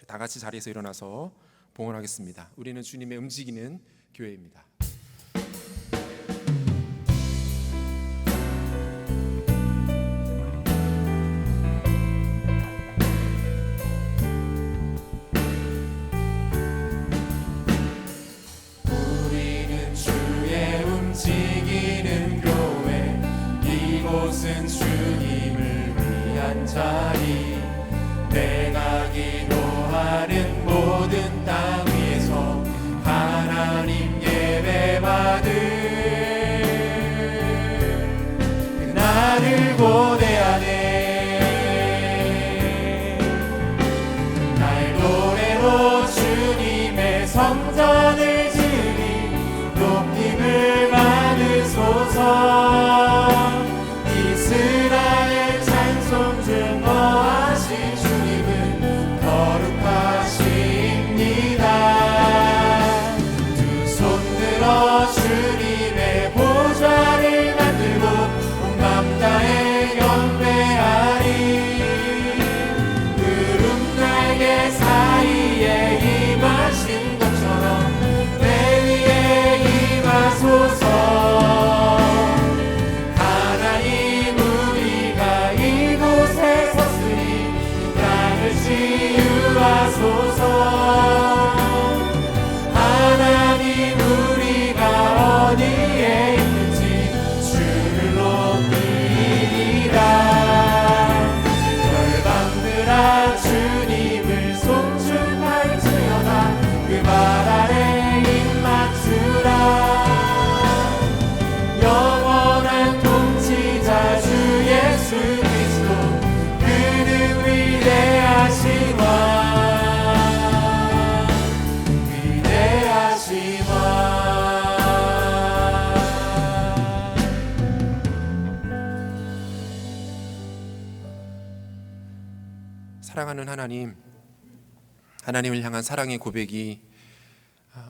다 같이 자리에서 일어나서 봉헌하겠습니다. 우리는 주님의 움직이는 교회입니다. 이곳은 주님을 위한 자리, 내가 기도하는 모든 땅 위에서 하나님 예배받을 그날을 고대하네. 나의 노래로 주님의 성전을 지으니 높임을 받으소서. 이스라엘 찬송 중 거하신 주님은 거룩하십니다. 두 손 들어 주님의 보좌를 만들고 온 맘 다해 경배하리. 구름 날개 사이에 임하신 것처럼 내 위에 임하소서. 하나님, 우리가 어디에 있는지 주를 높이리라. 열방들아 주님을 송축할지어다. 그 발 아래 입 맞추라. 영원한 통치자 주 예수 그리스도, 그는 위대하신 왕, 사랑하는 하나님을 향한 사랑의 고백이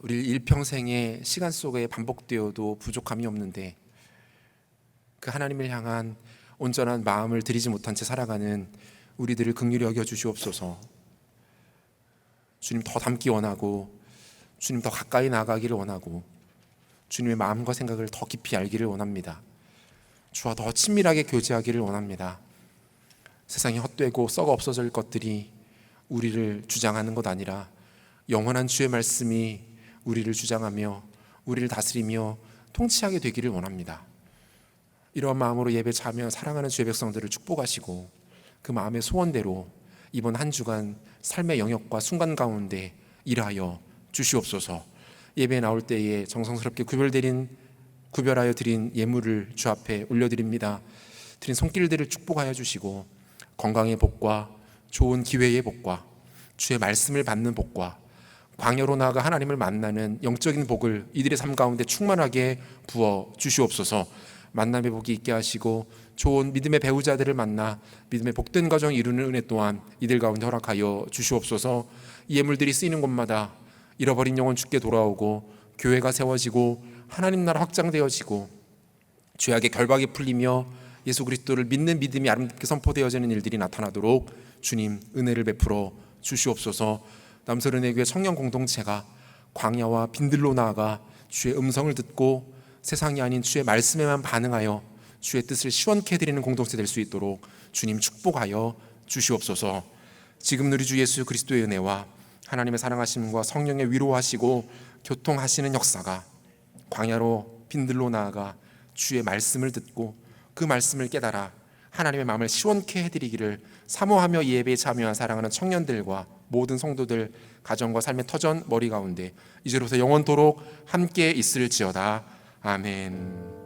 우리 일평생의 시간 속에 반복되어도 부족함이 없는데 그 하나님을 향한 온전한 마음을 들이지 못한 채 살아가는 우리들을 긍휼히 여겨 주시옵소서. 주님 더 닮기 원하고 주님 더 가까이 나가기를 원하고 주님의 마음과 생각을 더 깊이 알기를 원합니다. 주와 더 친밀하게 교제하기를 원합니다. 세상에 헛되고 썩어 없어질 것들이 우리를 주장하는 것 아니라 영원한 주의 말씀이 우리를 주장하며 우리를 다스리며 통치하게 되기를 원합니다. 이러한 마음으로 예배 자며 사랑하는 주의 백성들을 축복하시고 그 마음의 소원대로 이번 한 주간 삶의 영역과 순간 가운데 일하여 주시옵소서. 예배에 나올 때에 정성스럽게 구별하여 드린 예물을 주 앞에 올려드립니다. 드린 손길들을 축복하여 주시고 건강의 복과 좋은 기회의 복과 주의 말씀을 받는 복과 광야로 나아가 하나님을 만나는 영적인 복을 이들의 삶 가운데 충만하게 부어 주시옵소서. 만남의 복이 있게 하시고 좋은 믿음의 배우자들을 만나 믿음의 복된 가정 이루는 은혜 또한 이들 가운데 허락하여 주시옵소서. 이 예물들이 쓰이는 곳마다 잃어버린 영혼 주께 돌아오고 교회가 세워지고 하나님 나라 확장되어지고 죄악의 결박이 풀리며 예수 그리스도를 믿는 믿음이 아름답게 선포되어지는 일들이 나타나도록 주님 은혜를 베풀어 주시옵소서. 남서른의 교회 청년 공동체가 광야와 빈들로 나아가 주의 음성을 듣고 세상이 아닌 주의 말씀에만 반응하여 주의 뜻을 시원케 해드리는 공동체 될 수 있도록 주님 축복하여 주시옵소서. 지금 우리 주 예수 그리스도의 은혜와 하나님의 사랑하심과 성령의 위로하시고 교통하시는 역사가 광야로 빈들로 나아가 주의 말씀을 듣고 그 말씀을 깨달아 하나님의 마음을 시원케 해드리기를 사모하며 이 예배에 참여한 사랑하는 청년들과 모든 성도들 가정과 삶의 터전 머리 가운데 이제로부터 영원토록 함께 있을지어다. 아멘.